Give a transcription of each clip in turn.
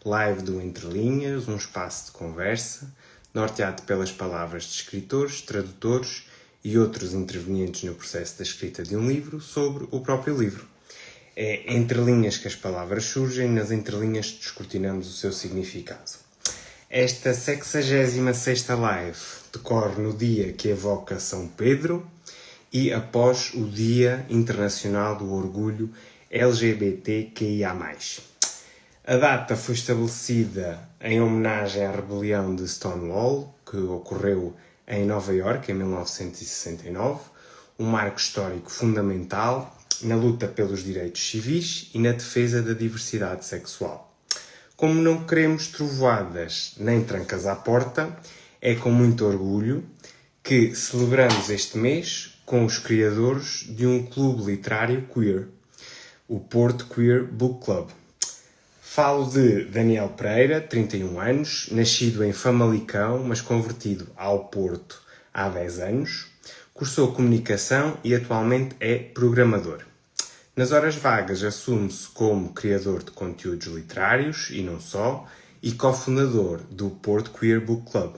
live do Entre Linhas, um espaço de conversa, norteado pelas palavras de escritores, tradutores e outros intervenientes no processo da escrita de um livro sobre o próprio livro. É entre linhas que as palavras surgem, nas entrelinhas descortinamos o seu significado. Esta 66ª live decorre no dia que evoca São Pedro e após o Dia Internacional do Orgulho LGBTQIA+. A data foi estabelecida em homenagem à rebelião de Stonewall, que ocorreu em Nova Iorque em 1969, um marco histórico fundamental na luta pelos direitos civis e na defesa da diversidade sexual. Como não queremos trovoadas nem trancas à porta, é com muito orgulho que celebramos este mês com os criadores de um clube literário queer, o Porto Queer Book Club. Falo de Daniel Pereira, 31 anos, nascido em Famalicão, mas convertido ao Porto há 10 anos, cursou comunicação e atualmente é programador. Nas horas vagas assume-se como criador de conteúdos literários e não só, e cofundador do Porto Queer Book Club.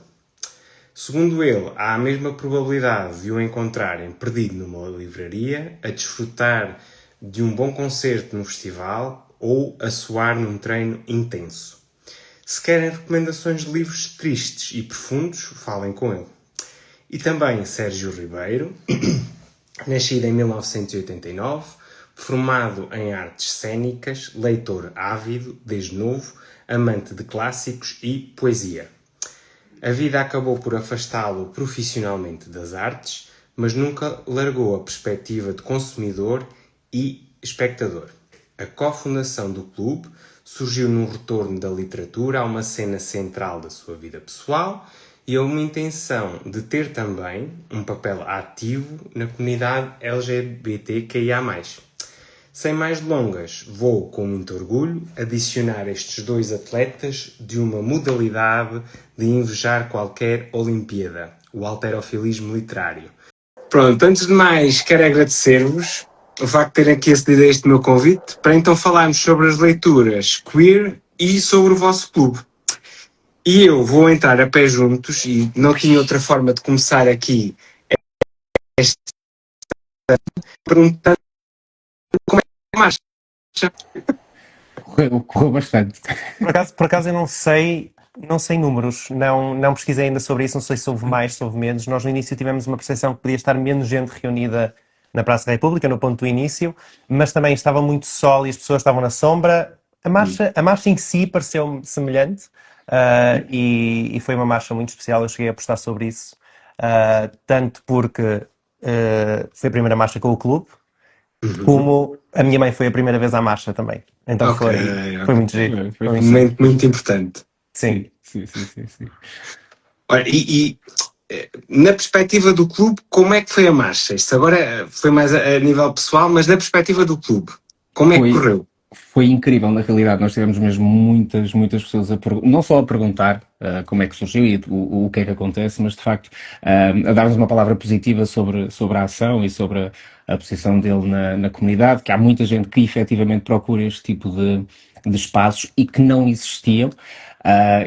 Segundo ele, há a mesma probabilidade de o encontrarem perdido numa livraria, a desfrutar de um bom concerto no festival ou a suar num treino intenso. Se querem recomendações de livros tristes e profundos, falem com ele. E também Sérgio Ribeiro, nascido em 1989, formado em artes cênicas, leitor ávido desde novo, amante de clássicos e poesia. A vida acabou por afastá-lo profissionalmente das artes, mas nunca largou a perspectiva de consumidor e espectador. A cofundação do clube surgiu num retorno da literatura a uma cena central da sua vida pessoal e a uma intenção de ter também um papel ativo na comunidade LGBTQIA+. Sem mais delongas, vou, com muito orgulho, adicionar estes dois atletas de uma modalidade de invejar qualquer Olimpíada, o halterofilismo literário. Pronto, antes de mais, quero agradecer-vos o facto de terem aqui acedido a este meu convite para então falarmos sobre as leituras queer e sobre o vosso clube. E eu vou entrar a pé juntos e não tinha outra forma de começar aqui esta perguntando como é que é a marcha. Correu bastante. Por acaso eu não sei números, não pesquisei ainda sobre isso, não sei se houve mais, se houve menos. Nós no início tivemos uma percepção que podia estar menos gente reunida na Praça da República, no ponto do início, mas também estava muito sol e as pessoas estavam na sombra. A marcha em si pareceu-me semelhante e foi uma marcha muito especial, eu cheguei a postar sobre isso, tanto porque foi a primeira marcha com o clube, como a minha mãe foi a primeira vez à marcha também. Então foi muito giro. Foi um momento muito importante. Sim. Olha, e na perspectiva do clube, como é que foi a marcha? Isto agora foi mais a nível pessoal, mas na perspectiva do clube, como é que correu? Foi incrível, na realidade. Nós tivemos mesmo muitas pessoas não só a perguntar como é que surgiu e o que é que acontece, mas de facto a dar-nos uma palavra positiva sobre a ação e sobre a posição dele na comunidade, que há muita gente que efetivamente procura este tipo de espaços e que não existiam.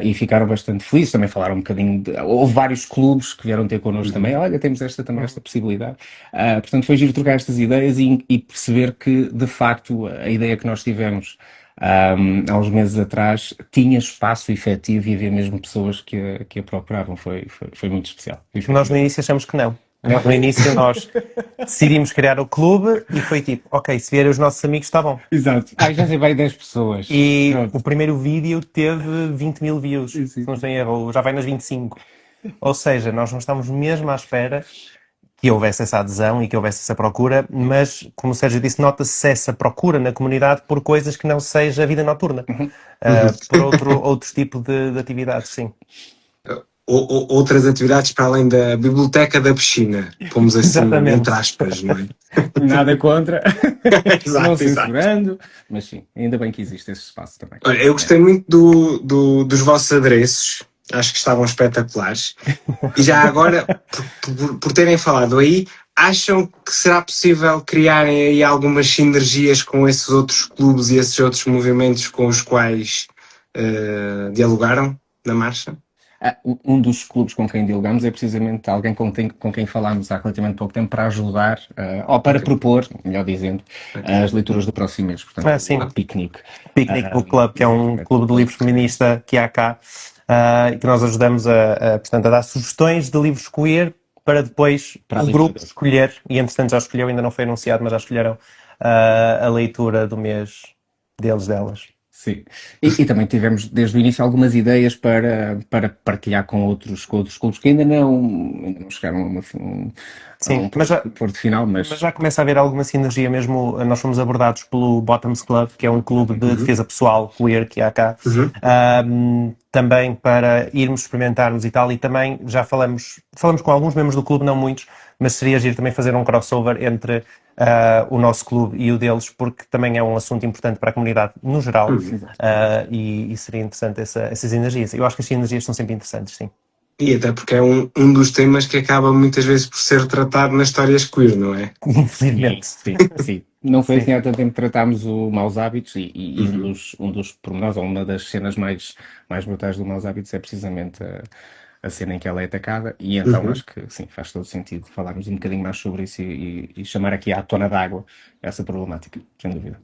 E ficaram bastante felizes, também falaram um bocadinho houve vários clubes que vieram ter connosco também, olha, temos esta possibilidade, portanto foi giro trocar estas ideias e perceber que de facto a ideia que nós tivemos há uns meses atrás tinha espaço efetivo e havia mesmo pessoas que a procuravam, foi muito especial. Nós no início achamos que não. No início nós decidimos criar o clube e foi tipo, ok, se vierem os nossos amigos está bom. Exato. Já vai 10 pessoas. E pronto. O primeiro vídeo teve 20 mil views, se não estou em erro, já vai nas 25. Ou seja, nós não estávamos mesmo à espera que houvesse essa adesão e que houvesse essa procura, mas, como o Sérgio disse, nota-se essa procura na comunidade por coisas que não seja a vida noturna. Por outro tipo de atividades, sim. Outras atividades para além da biblioteca da piscina, pomos assim, entre aspas, não é? Nada contra, exato, não censurando, mas sim, ainda bem que existe esse espaço também. Olha, eu gostei muito dos vossos adereços, acho que estavam espetaculares, e já agora, por terem falado aí, acham que será possível criarem aí algumas sinergias com esses outros clubes e esses outros movimentos com os quais dialogaram na marcha? Um dos clubes com quem dialogamos é precisamente alguém com quem falámos há relativamente pouco tempo para ajudar, ou para propor, melhor dizendo, as leituras do próximo mês. Portanto, sim. o Picnic. Picnic Book Club, que é um clube de livros feminista que há cá, e que nós ajudamos portanto, a dar sugestões de livros queer para depois Para a o leitura. grupo escolher, e entretanto já escolheu, ainda não foi anunciado, mas já escolheram a leitura do mês delas. Sim. E também tivemos desde o início algumas ideias para partilhar com outros clubes que ainda não chegaram a Sim, um mas já, porto final, mas já começa a haver alguma sinergia mesmo. Nós fomos abordados pelo Bottoms Club, que é um clube de defesa pessoal queer que há cá, também para irmos experimentarmos e tal, e também já falamos com alguns membros do clube, não muitos, mas seria giro também fazer um crossover entre o nosso clube e o deles, porque também é um assunto importante para a comunidade no geral, e seria interessante essas energias. Eu acho que as energias são sempre interessantes, sim. E até porque é um dos temas que acaba muitas vezes por ser tratado nas histórias queer, não é? Infelizmente. Sim. Não foi assim há tanto tempo que tratámos o Maus Hábitos e um dos pormenores, ou uma das cenas mais brutais do Maus Hábitos é precisamente a cena em que ela é atacada, e então acho que sim, faz todo sentido falarmos um bocadinho mais sobre isso e chamar aqui à tona d'água essa problemática, sem dúvida.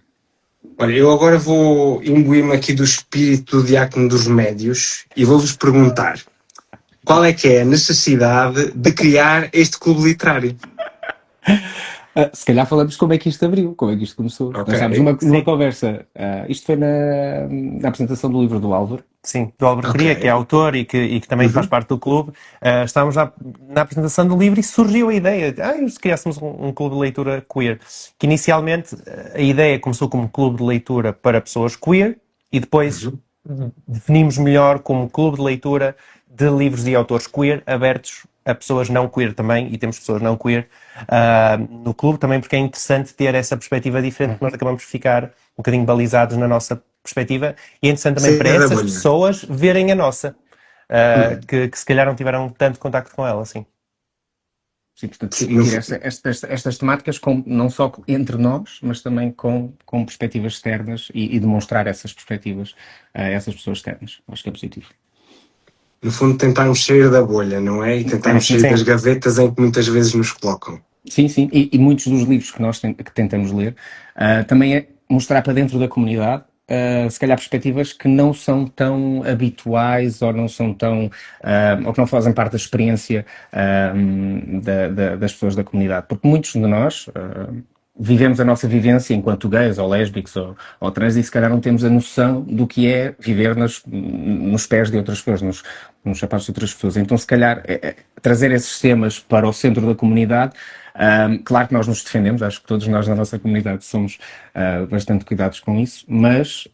Olha, eu agora vou imbuir-me aqui do espírito do Diácono dos Médios e vou-vos perguntar qual é que é a necessidade de criar este clube literário? Se calhar falamos como é que isto abriu, como é que isto começou. Ok. Nós estávamos numa conversa, isto foi na apresentação do livro do Álvaro. Sim, do Álvaro Faria, que é autor e que também faz parte do clube. Estávamos na apresentação do livro e surgiu a ideia de se criássemos um clube de leitura queer. Que inicialmente a ideia começou como clube de leitura para pessoas queer e depois definimos melhor como clube de leitura de livros e autores queer abertos a pessoas não queer também, e temos pessoas não queer no clube também, porque é interessante ter essa perspectiva diferente, porque nós acabamos de ficar um bocadinho balizados na nossa perspectiva, e é interessante também Sim, para é da essas bolha. pessoas verem a nossa, que se calhar não tiveram tanto contacto com ela, assim. Sim, portanto, Sim, discutir estas temáticas não só entre nós, mas também com perspectivas externas e demonstrar essas perspectivas a essas pessoas externas. Acho que é positivo. No fundo, tentarmos sair da bolha, não é? E tentarmos sair das gavetas em que muitas vezes nos colocam. Sim, e muitos dos livros que nós que tentamos ler também é mostrar para dentro da comunidade se calhar perspectivas que não são tão habituais ou não são tão ou que não fazem parte da experiência das pessoas da comunidade, porque muitos de nós vivemos a nossa vivência enquanto gays ou lésbicos ou trans e se calhar não temos a noção do que é viver nos pés de outras pessoas, nos sapatos de outras pessoas. Então se calhar trazer esses temas para o centro da comunidade. Claro que nós nos defendemos, acho que todos nós na nossa comunidade somos bastante cuidados com isso, mas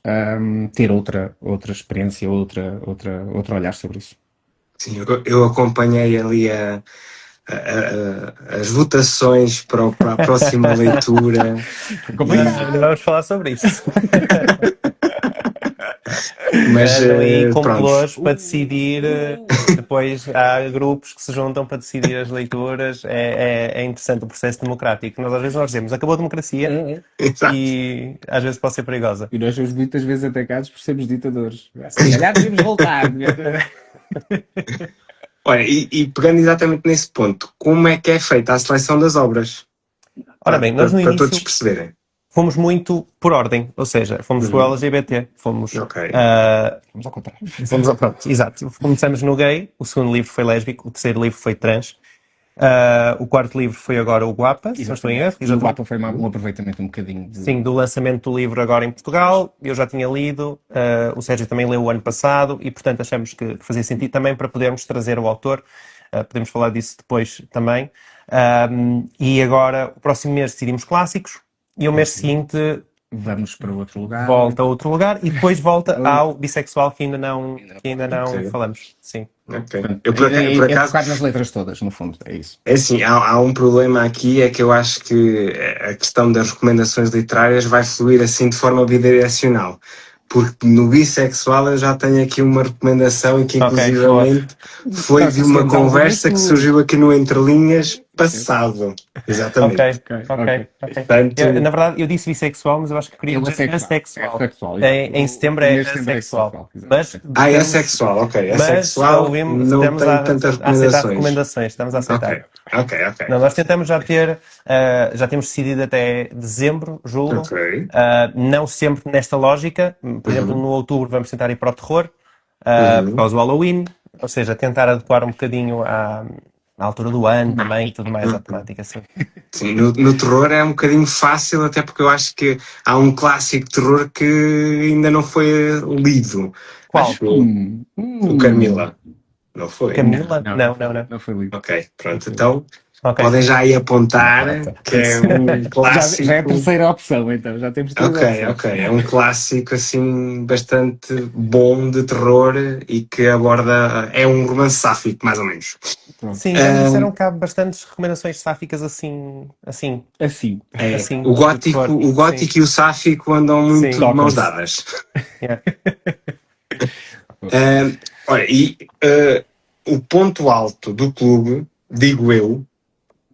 ter outra experiência, outro olhar sobre isso. Sim, eu acompanhei ali as votações para a próxima leitura. Não vamos falar sobre isso. Mas Ali pronto. complôs para decidir, depois há grupos que se juntam para decidir as leituras. É interessante o processo democrático. Às vezes nós dizemos, acabou a democracia, Exato. e às vezes pode ser perigosa. E nós somos muitas vezes atacados por sermos ditadores. Se calhar devemos voltar. Olha, e pegando exatamente nesse ponto, como é que é feita a seleção das obras? Ora bem, nós no para todos início perceberem. fomos muito por ordem, ou seja, fomos pelo LGBT, fomos... Ok. Vamos ao contrário. Pronto, exato. Começamos no gay, o segundo livro foi lésbico, o terceiro livro foi trans, o quarto livro foi agora o Guapa, se não estou em erro. O Guapa foi um aproveitamento um bocadinho de... Sim, do lançamento do livro agora em Portugal, eu já tinha lido, o Sérgio também leu o ano passado e, portanto, achamos que fazia sentido também para podermos trazer o autor, podemos falar disso depois também. E agora, o próximo mês decidimos clássicos e o mês seguinte vamos para outro lugar. volta a outro lugar e depois volta ao bissexual que ainda não Sim. falamos. Sim. Ok. Eu por acaso focar nas letras todas, no fundo, é isso. é assim, há um problema aqui, é que eu acho que a questão das recomendações literárias vai fluir assim de forma bidirecional. Porque no bissexual eu já tenho aqui uma recomendação e que inclusivamente foi de uma conversa que surgiu aqui no Entre Linhas passado. Exatamente. Ok. Portanto, Na verdade, eu disse bissexual, mas eu acho que queria dizer assexual. Em setembro é assexual. Mas é sexual, ok. É mas sexual, não estamos tem a tantas aceitar recomendações. recomendações. Estamos a aceitar. Ok. Não, nós tentamos já temos decidido até dezembro, julho, Ok. não sempre nesta lógica. Por exemplo, no outubro vamos tentar ir para o terror, por causa do Halloween, ou seja, tentar adequar um bocadinho à altura do ano também e tudo mais, à temática, assim. Sim, no terror é um bocadinho fácil, até porque eu acho que há um clássico de terror que ainda não foi lido. Qual? Acho o Camila. Não foi? Camila? Não. Não foi lido. Ok, pronto. Então, Ok. podem já aí apontar que é um clássico. Já é a terceira opção, então. Já temos três opções. Ok. É um clássico, assim, bastante bom de terror e que aborda... É um romance sáfico, mais ou menos. Sim, já me disseram que há bastantes recomendações sáficas assim. Assim. É, Assim, o gótico e o sáfico andam muito Sim. de mãos dadas. Yeah. Olha, e o ponto alto do clube, digo eu,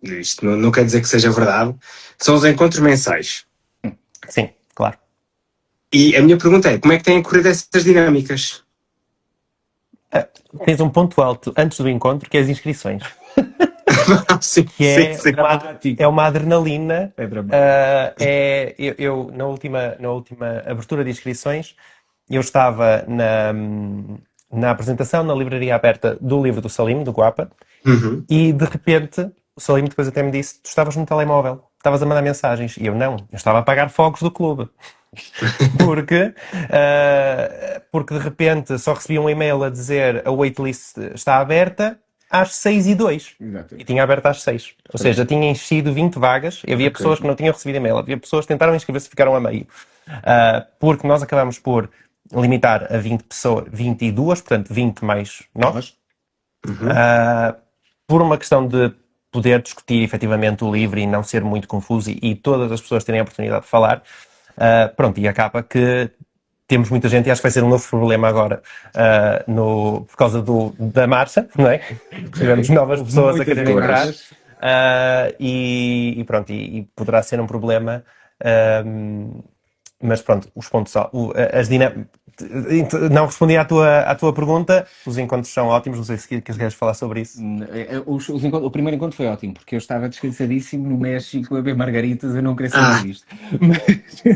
isto não quer dizer que seja verdade, são os encontros mensais. Sim, claro. E a minha pergunta é, como é que têm corrido essas dinâmicas? Tens um ponto alto antes do encontro, que é as inscrições. sim, Que é, sim. é uma adrenalina. É dramático. Eu na última abertura de inscrições, eu estava na apresentação na livraria aberta do livro do Salim, do Guapa, e de repente o Salim depois até me disse: tu estavas no telemóvel, estavas a mandar mensagens. E eu estava a apagar fogos do clube. Porque de repente só recebi um e-mail a dizer a waitlist está aberta às 6h02. Exato. E tinha aberto às 6. Ou seja, tinha enchido 20 vagas. E havia pessoas que não tinham recebido e-mail. Havia pessoas que tentaram inscrever-se e ficaram a meio. Porque nós acabamos por limitar a 20 pessoas, 22, portanto 20 mais nós. Por uma questão de poder discutir efetivamente o livro e não ser muito confuso e todas as pessoas terem a oportunidade de falar. Pronto, e acaba que temos muita gente, e acho que vai ser um novo problema agora por causa da marcha, não é? Tivemos novas pessoas a quererem entrar e pronto, e poderá ser um problema, mas pronto, os pontos, as dinâmicas. Não respondi à tua pergunta. Os encontros são ótimos. Não sei se queres falar sobre isso. O primeiro encontro foi ótimo, porque eu estava descansadíssimo no México a ver margaritas, eu não queria saber disto.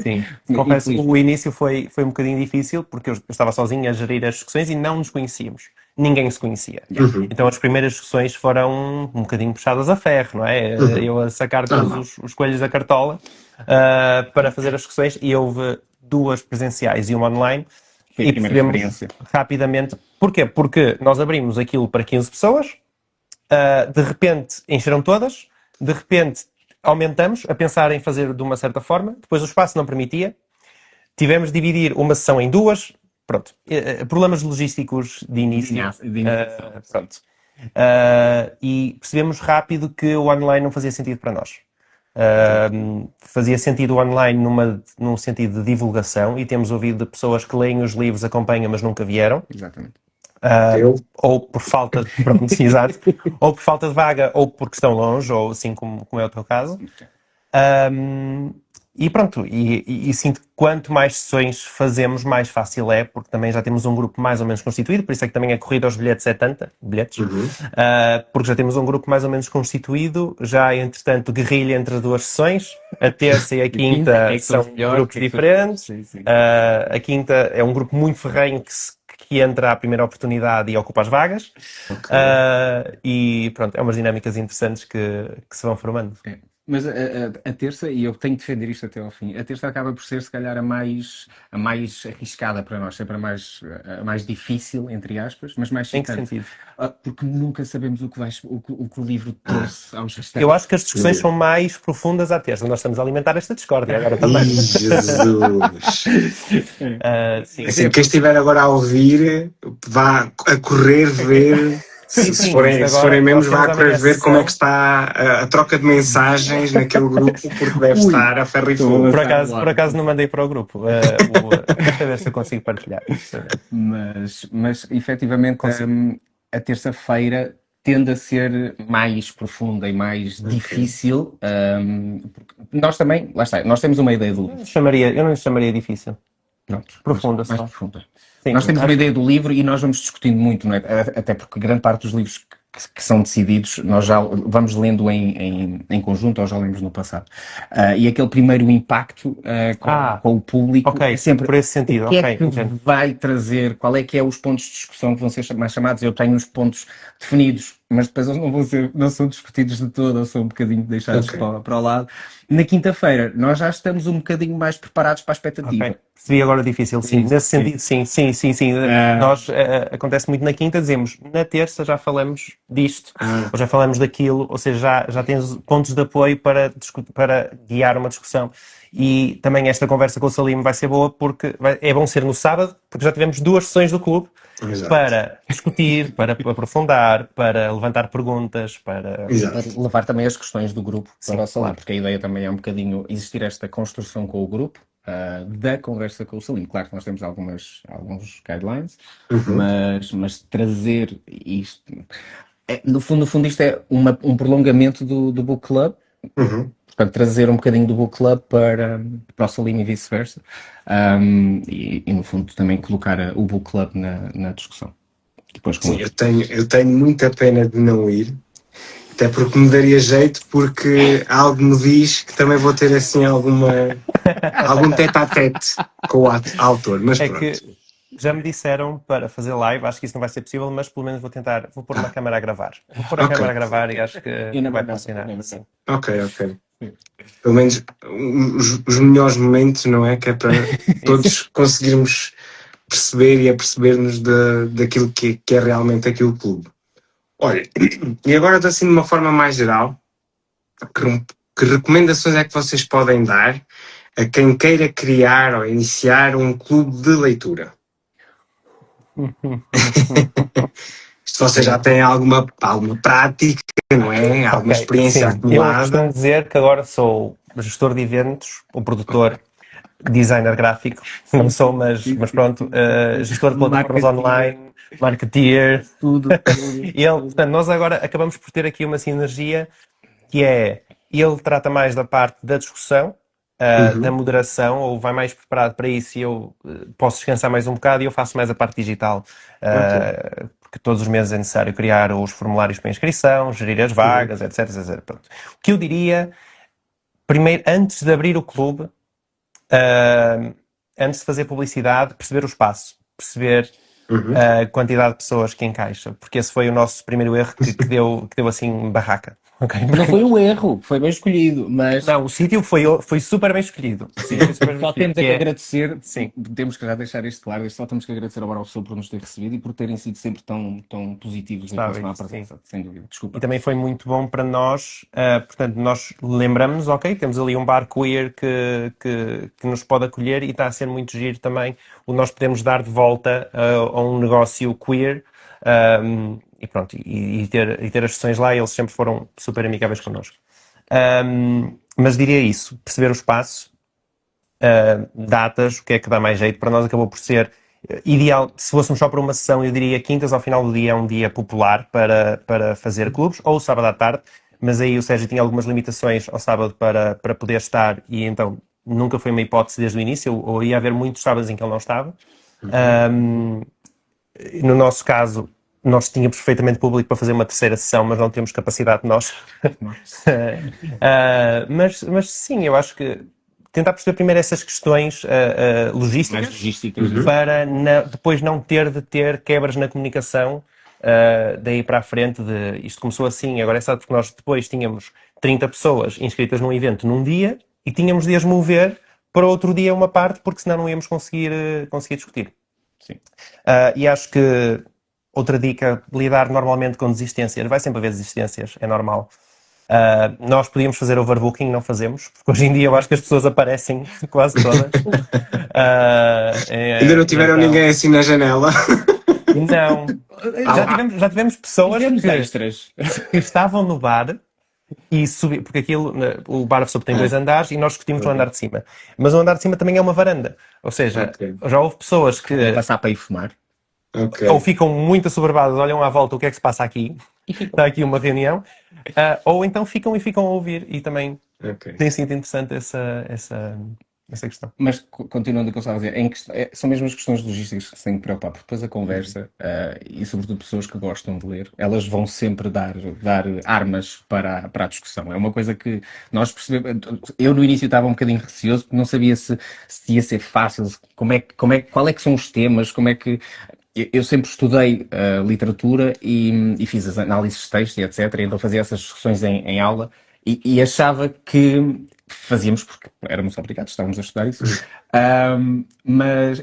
Sim, confesso, o início foi um bocadinho difícil, porque eu estava sozinho a gerir as discussões e não nos conhecíamos. Ninguém se conhecia. Então as primeiras discussões foram um bocadinho puxadas a ferro, não é? Eu a sacar todos os coelhos da cartola para fazer as discussões, e houve 2 presenciais e uma online. Foi a primeira experiência. Rapidamente. Porquê? Porque nós abrimos aquilo para 15 pessoas, de repente encheram todas, de repente aumentamos a pensar em fazer de uma certa forma, depois o espaço não permitia, tivemos de dividir uma sessão em 2, pronto. Problemas logísticos de início. Pronto. E percebemos rápido que o online não fazia sentido para nós. Fazia sentido online num sentido de divulgação, e temos ouvido de pessoas que leem os livros, acompanham, mas nunca vieram. Exatamente. Ou por falta de, pronto, exato, ou por falta de vaga, ou porque estão longe, ou assim como é o teu caso. E pronto, e sinto que quanto mais sessões fazemos, mais fácil é, porque também já temos um grupo mais ou menos constituído, por isso é que também a corrida aos bilhetes é tanta, porque já temos um grupo mais ou menos constituído, já entretanto guerrilha entre as 2 sessões, a terça e a quinta são grupos diferentes, a quinta é um grupo muito ferrenho que entra à primeira oportunidade e ocupa as vagas, e pronto, é umas dinâmicas interessantes que se vão formando. Mas a terça, e eu tenho que defender isto até ao fim, a terça acaba por ser, se calhar, a mais arriscada para nós, sempre a mais difícil, entre aspas, mas mais Em que excitante. sentido? Porque nunca sabemos o que o livro trouxe aos restantes. Eu acho que as discussões são mais profundas à terça. Nós estamos a alimentar esta discórdia agora também. Jesus! Sim. Assim, quem estiver agora a ouvir, vá a correr ver... Se forem membros, vá a correr ver como é que está a troca de mensagens naquele grupo, porque deve estar a ferro e fogo. Por acaso não mandei para o grupo. Deixa ver se eu consigo partilhar. Mas efetivamente, a terça-feira tende a ser mais profunda e mais difícil. Porque nós também, lá está, nós temos uma ideia do livro. Eu não lhe chamaria difícil. Pronto, Profunda mais só. profunda. Sim, Nós temos uma acho- ideia do livro e nós vamos discutindo muito, não é? Até porque grande parte dos livros que são decididos, nós já vamos lendo em conjunto ou já lemos no passado. E aquele primeiro impacto com o público ok, é sempre por esse sentido, o que é ok, que entendo. vai trazer, qual é que é os pontos de discussão que vão ser mais chamados. Eu tenho os pontos definidos, mas depois eles não são discutidos de todo, ou são um bocadinho deixados Ok. para o lado. Na quinta-feira, nós já estamos um bocadinho mais preparados para a expectativa. Ok. Percebi agora o difícil, sim. Sim, Nesse sim. sentido, sim. Nós, acontece muito na quinta, dizemos, na terça já falamos disto, ou já falamos daquilo, ou seja, já tens pontos de apoio para, para guiar uma discussão. E também esta conversa com o Salim vai ser boa porque é bom ser no sábado, porque já tivemos 2 sessões do clube Exato. para discutir, para aprofundar, para levantar perguntas, para... Exato. Para levar também as questões do grupo Sim, para o Salim, claro. porque a ideia também é um bocadinho existir esta construção com o grupo, da conversa com o Salim. Claro que nós temos alguns guidelines, mas trazer isto. No fundo, isto é um prolongamento do Book Club. Portanto, trazer um bocadinho do Book Club para o Salim e vice-versa. E, no fundo, também colocar o Book Club na discussão. Depois, Sim, eu tenho muita pena de não ir, até porque me daria jeito, porque algo me diz que também vou ter assim algum tete-a-tete com o autor, mas É pronto. que já me disseram para fazer live, acho que isso não vai ser possível, mas pelo menos vou pôr uma câmera a gravar. Vou pôr a Ok. câmera a gravar e acho que na vai verdade, funcionar. na verdade. Sim. Ok. Pelo menos os melhores momentos, não é? Que é para todos conseguirmos perceber e aperceber-nos daquilo que é realmente aqui o clube. Olha, e agora assim de uma forma mais geral, que recomendações é que vocês podem dar a quem queira criar ou iniciar um clube de leitura? Isto vocês já têm alguma prática, não é? Alguma Ok, experiência sim. Eu costumo acumulada. dizer que agora sou gestor de eventos, ou produtor, designer gráfico, não sou, mas pronto, gestor de plataformas online, marketeer. Tudo. Portanto, nós agora acabamos por ter aqui uma sinergia que é, ele trata mais da parte da discussão, da moderação, ou vai mais preparado para isso e eu posso descansar mais um bocado e eu faço mais a parte digital. Porque todos os meses é necessário criar os formulários para inscrição, gerir as vagas, etc. Pronto. O que eu diria, primeiro, antes de abrir o clube, antes de fazer publicidade, perceber o espaço, perceber a quantidade de pessoas que encaixa, porque esse foi o nosso primeiro erro que deu assim barraca. Okay? Não foi um erro, foi bem escolhido, mas Não, o sítio foi super bem escolhido. só temos que agradecer, Sim. temos que já deixar isto claro, só temos que agradecer ao Baralfsul por nos ter recebido e por terem sido sempre tão positivos em relação à presença, sem dúvida. Desculpa. E também foi muito bom para nós, portanto, nós lembramos, ok, temos ali um bar queer que nos pode acolher e está a ser muito giro também o nós podemos dar de volta a um negócio queer. E pronto, e ter as sessões lá, eles sempre foram super amigáveis connosco. Mas diria isso, perceber o espaço, datas, o que é que dá mais jeito. Para nós acabou por ser ideal, se fôssemos só para uma sessão, eu diria quintas ao final do dia é um dia popular para fazer clubes, ou sábado à tarde, mas aí o Sérgio tinha algumas limitações ao sábado para poder estar e então nunca foi uma hipótese desde o início, ou ia haver muitos sábados em que ele não estava. No nosso caso, nós tínhamos perfeitamente público para fazer uma terceira sessão, mas não temos capacidade nós. Mas sim, eu acho que tentar perceber primeiro essas questões logísticas, Mais logísticas. para depois não ter de ter quebras na comunicação daí para a frente isto começou assim, agora é só porque nós depois tínhamos 30 pessoas inscritas num evento num dia e tínhamos de as mover para outro dia uma parte, porque senão não íamos conseguir discutir. Sim. E acho que outra dica, lidar normalmente com desistências. Vai sempre haver desistências, é normal. Nós podíamos fazer overbooking, não fazemos, porque hoje em dia eu acho que as pessoas aparecem quase todas. Ainda não tiveram então, ninguém assim na janela. Não. Já tivemos pessoas Tivemos extras. que estavam no bar e subiam, porque o bar tem 2 andares e nós discutimos no andar de cima. Mas o andar de cima também é uma varanda. Ou seja, já houve pessoas que Passar para ir fumar. Ok. ou ficam muito assoberbadas, olham à volta o que é que se passa aqui, está aqui uma reunião, ou então ficam a ouvir e também Ok. tem sido interessante essa questão. Mas continuando o que eu estava a dizer, são mesmo as questões logísticas que se têm que preocupar, porque depois a conversa, e sobretudo pessoas que gostam de ler, elas vão sempre dar armas para a discussão. É uma coisa que nós percebemos. Eu no início estava um bocadinho receoso, porque não sabia se ia ser fácil, qual é que são os temas, como é que. Eu sempre estudei literatura e fiz as análises de texto e etc. Então fazia essas discussões em aula e achava que fazíamos porque éramos obrigados, estávamos a estudar isso.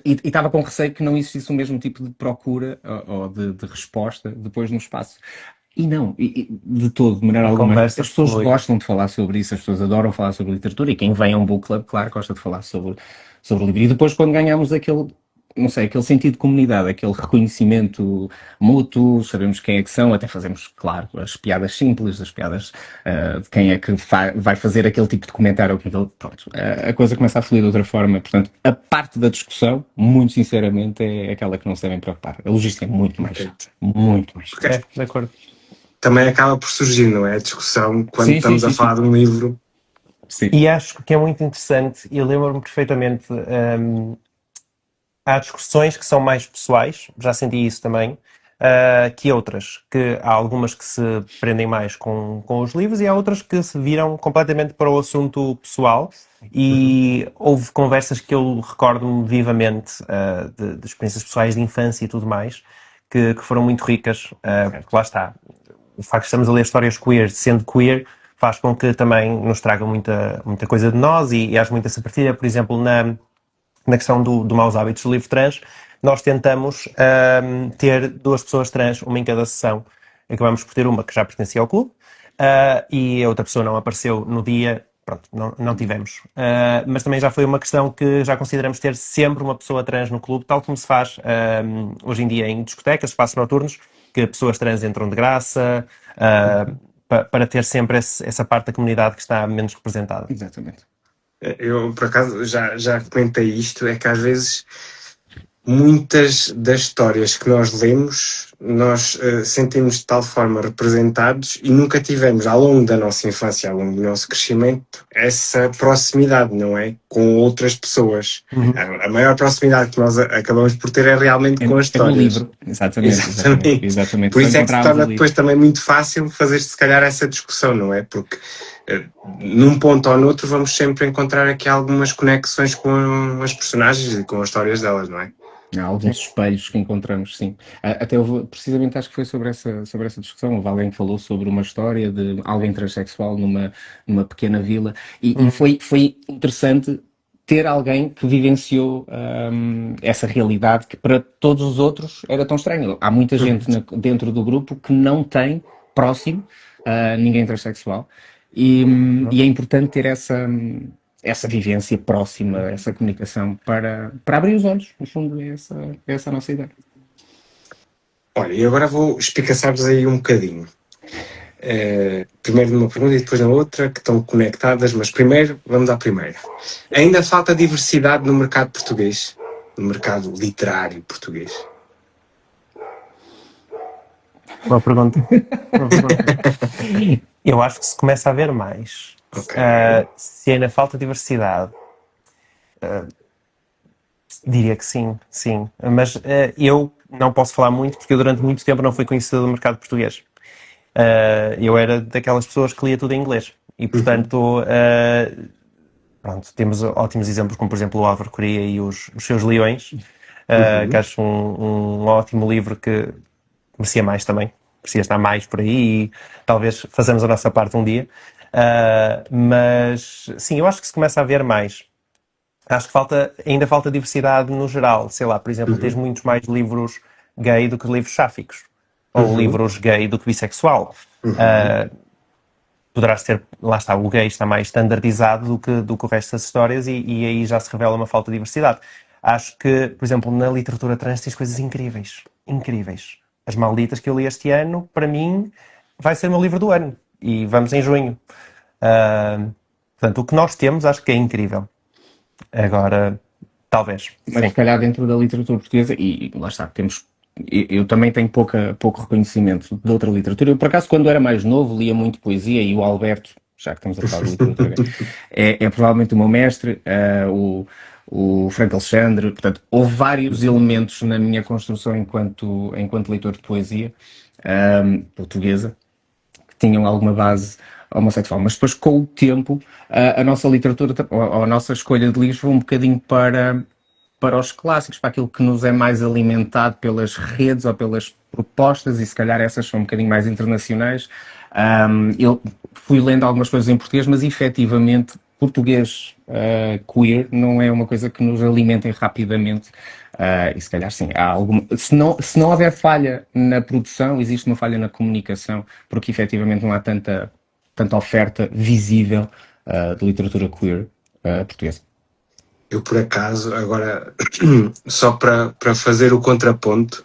E estava com receio que não existisse o mesmo tipo de procura ou de resposta depois no espaço. E não, de todo, de maneira A alguma. As conversa pessoas flui. gostam de falar sobre isso, as pessoas adoram falar sobre literatura e quem vem a um book club, claro, gosta de falar sobre o livro. E depois, quando ganhamos aquele, não sei, aquele sentido de comunidade, aquele reconhecimento mútuo, sabemos quem é que são, até fazemos, claro, as piadas simples, as piadas de quem é que vai fazer aquele tipo de comentário. Pronto, a coisa começa a fluir de outra forma. Portanto, a parte da discussão, muito sinceramente, é aquela que não se devem preocupar. A logística é muito mais chata. Muito mais chata. De acordo. Também acaba por surgir, não é? A discussão quando estamos a falar de um livro. Sim. E acho que é muito interessante, e eu lembro-me perfeitamente, há discussões que são mais pessoais, já senti isso também, que outras, que há algumas que se prendem mais com os livros e há outras que se viram completamente para o assunto pessoal e houve conversas que eu recordo-me vivamente de experiências pessoais de infância e tudo mais, que foram muito ricas, porque lá está, o facto de estamos a ler histórias queer, sendo queer, faz com que também nos traga muita coisa de nós e haja muita essa partilha, por exemplo, na questão do maus hábitos do livro trans, nós tentamos ter duas pessoas trans, uma em cada sessão. Acabamos por ter uma que já pertencia ao clube e a outra pessoa não apareceu no dia, pronto, não tivemos. Mas também já foi uma questão que já consideramos ter sempre uma pessoa trans no clube, tal como se faz hoje em dia em discotecas, espaços noturnos, que pessoas trans entram de graça, para ter sempre essa parte da comunidade que está menos representada. Exatamente. Eu, por acaso, já comentei isto, é que às vezes muitas das histórias que nós lemos, nós sentimos de tal forma representados e nunca tivemos, ao longo da nossa infância, ao longo do nosso crescimento, essa proximidade, não é? Com outras pessoas. A maior proximidade que nós acabamos por ter é realmente com as histórias. É no livro, exatamente. Por isso é que se torna depois também muito fácil fazer, se calhar, essa discussão, não é? Porque num ponto ou noutro vamos sempre encontrar aqui algumas conexões com as personagens e com as histórias delas, não é? Há alguns espelhos que encontramos, sim. Até houve, precisamente acho que foi sobre essa discussão, houve alguém que falou sobre uma história de alguém transexual numa pequena vila e foi interessante ter alguém que vivenciou essa realidade que para todos os outros era tão estranho. Há muita gente dentro do grupo que não tem próximo ninguém transexual e é importante ter essa vivência próxima, essa comunicação para abrir os olhos, no fundo é essa a nossa ideia. Olha, e agora vou espicaçar-vos aí um bocadinho. Primeiro numa pergunta e depois na outra, que estão conectadas, mas primeiro, vamos à primeira. Ainda falta diversidade no mercado português? No mercado literário português? Boa pergunta. Eu acho que se começa a ver mais. Okay. Se ainda falta diversidade, diria que sim. Mas eu não posso falar muito porque eu durante muito tempo não fui conhecido do mercado português. Eu era daquelas pessoas que lia tudo em inglês. E, portanto, pronto, temos ótimos exemplos, como, por exemplo, o Álvaro Coria e os seus Leões, que acho um ótimo livro que merecia mais também. Merecia estar mais por aí e talvez façamos a nossa parte um dia. Mas, sim, eu acho que se começa a ver mais. Acho que ainda falta diversidade no geral. Sei lá, por exemplo, tens muitos mais livros gay do que livros sáficos. Ou livros gay do que bissexual. Poderás ter, lá está, o gay está mais standardizado do que o resto das histórias e aí já se revela uma falta de diversidade. Acho que, por exemplo, na literatura trans tens coisas incríveis. As Malditas que eu li este ano, para mim, vai ser o meu livro do ano. E vamos em junho. Portanto, o que nós temos acho que é incrível. Agora, talvez. Mas se calhar dentro da literatura portuguesa, e lá está, temos eu também tenho pouco reconhecimento de outra literatura. Eu, por acaso, quando era mais novo, lia muito poesia e o Alberto, já que estamos a falar de literatura, é provavelmente o meu mestre, o Franco Alexandre. Portanto, houve vários elementos na minha construção enquanto leitor de poesia portuguesa que tinham alguma base homossexual. Mas depois, com o tempo, a nossa literatura, ou a nossa escolha de livros foi um bocadinho para os clássicos, para aquilo que nos é mais alimentado pelas redes ou pelas propostas, e se calhar essas são um bocadinho mais internacionais. Eu fui lendo algumas coisas em português, mas efetivamente português queer não é uma coisa que nos alimentem rapidamente. E se calhar sim, há alguma... se não houver falha na produção, existe uma falha na comunicação, porque efetivamente não há tanta oferta visível de literatura queer portuguesa. Eu, por acaso, agora, só para fazer o contraponto,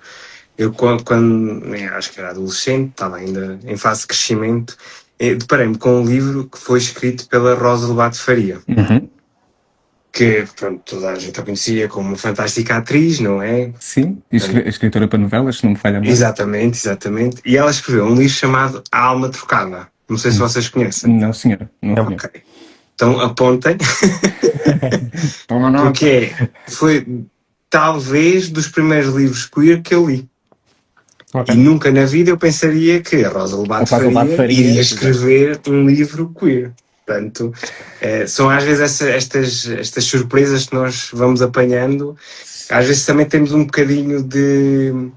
eu quando acho que era adolescente, estava ainda em fase de crescimento, deparei-me com um livro que foi escrito pela Rosa Lobato Faria, que, pronto, toda a gente a conhecia como uma fantástica atriz, não é? Sim, escritora para novelas, se não me falha mais. Exatamente, exatamente. E ela escreveu um livro chamado A Alma Trocada. Não sei se vocês conhecem. Não, senhora, não conheço. Ok. Então apontem, Toma nota. porque foi talvez dos primeiros livros queer que eu li. Ok. E nunca na vida eu pensaria que a Rosa Lobato Faria iria escrever um livro queer. Portanto, são às vezes estas surpresas que nós vamos apanhando. Às vezes também temos um bocadinho de...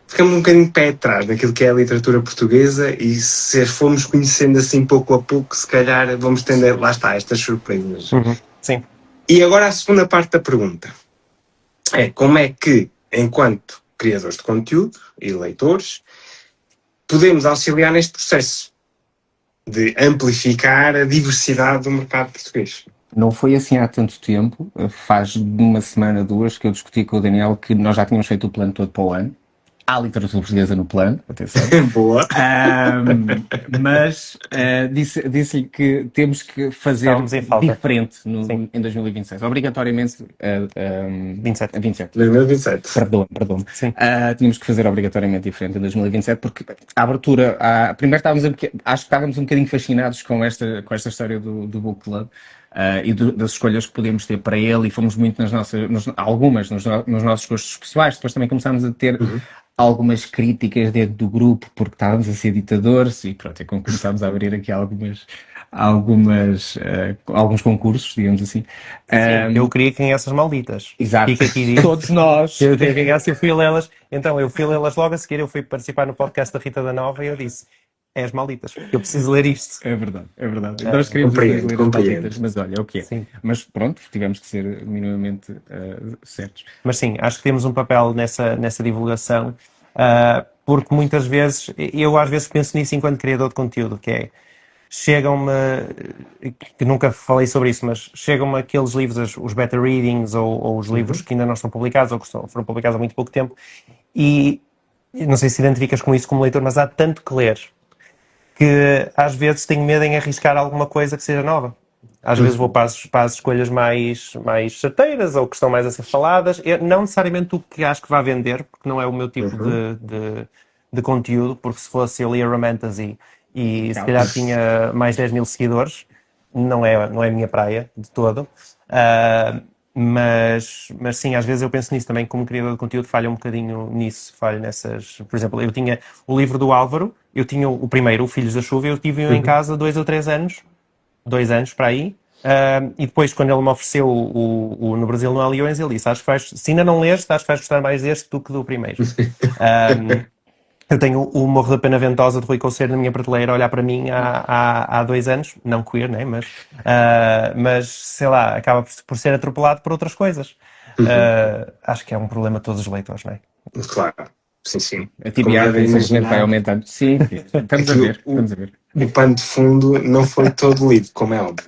Ficamos um bocadinho de pé atrás daquilo que é a literatura portuguesa, e se formos conhecendo assim pouco a pouco, se calhar vamos tendo, lá está, estas surpresas. Sim. E agora a segunda parte da pergunta é como é que, enquanto criadores de conteúdo e leitores, podemos auxiliar neste processo de amplificar a diversidade do mercado português. Não foi assim há tanto tempo, faz uma semana, duas, que eu discuti com o Daniel que nós já tínhamos feito o plano todo para o ano. Há literatura portuguesa no plano, atenção. Boa. Mas disse-lhe que temos que fazer diferente em 2026. Obrigatoriamente 27. 2027. Perdão. Tínhamos que fazer obrigatoriamente diferente em 2027, porque a abertura... primeiro acho que estávamos um bocadinho fascinados com esta história do Book Club. E das escolhas que podemos ter para ele, e fomos muito nos nossos gostos pessoais. Depois também começámos a ter algumas críticas dentro do grupo, porque estávamos a ser ditadores, e pronto, é como começámos a abrir aqui alguns concursos, digamos assim. Eu queria que ganhasse as malditas. Exato. Fica aqui dito. Todos nós. Eu queria que ganhasse, eu fui lê-las. Então, eu fui lê-las logo a seguir, eu fui participar no podcast da Rita da Nova e eu disse... É as malditas. Eu preciso ler isto. É verdade. Nós queríamos ler as malditas, mas olha, é o que é. Sim. Mas pronto, tivemos que ser minimamente certos. Mas sim, acho que temos um papel nessa divulgação, porque muitas vezes, eu às vezes penso nisso enquanto criador de conteúdo, que é, chegam-me, que nunca falei sobre isso, mas chegam-me aqueles livros, os beta readings ou os livros que ainda não estão publicados ou que foram publicados há muito pouco tempo, e não sei se identificas com isso como leitor, mas há tanto que ler, que às vezes tenho medo em arriscar alguma coisa que seja nova. Às vezes vou para as escolhas mais certeiras ou que estão mais a ser faladas. Não necessariamente o que acho que vai vender, porque não é o meu tipo de conteúdo, porque se fosse eu lia Romantasy e se calhar tinha mais 10 mil seguidores, não é a minha praia de todo. Mas sim, às vezes eu penso nisso também, como criador de conteúdo, falho um bocadinho nisso, falho nessas... Por exemplo, eu tinha o livro do Álvaro, eu tinha o primeiro, o Filhos da Chuva, eu tive em casa 2 ou 3 anos, 2 anos para aí, e depois quando ele me ofereceu o No Brasil Não Há Leões, ele disse, acho que se ainda não leste, acho que vais gostar mais deste do que do primeiro. Eu tenho o Morro da Pena Ventosa de Rui Conceiro na minha prateleira a olhar para mim há 2 anos, não queer, né? Mas sei lá, acaba por ser atropelado por outras coisas. Acho que é um problema de todos os leitores, não é? Claro, sim. A TBR infelizmente vai aumentando. Sim, estamos a ver. O pano de fundo não foi todo lido, como é óbvio.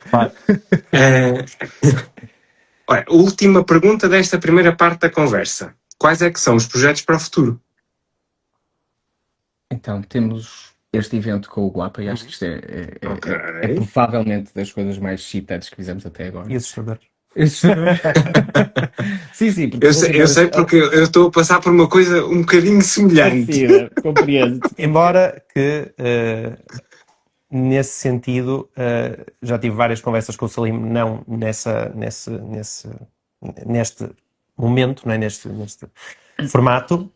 Olha, última pergunta desta primeira parte da conversa. Quais é que são os projetos para o futuro? Então, temos este evento com o Guapa e acho que isto é provavelmente das coisas mais excitantes que fizemos até agora. E assustador. Sim, sim, porque Eu sei porque eu estou a passar por uma coisa um bocadinho semelhante. Compreendo. Embora que, nesse sentido, já tive várias conversas com o Salim, não neste momento, não é? neste formato,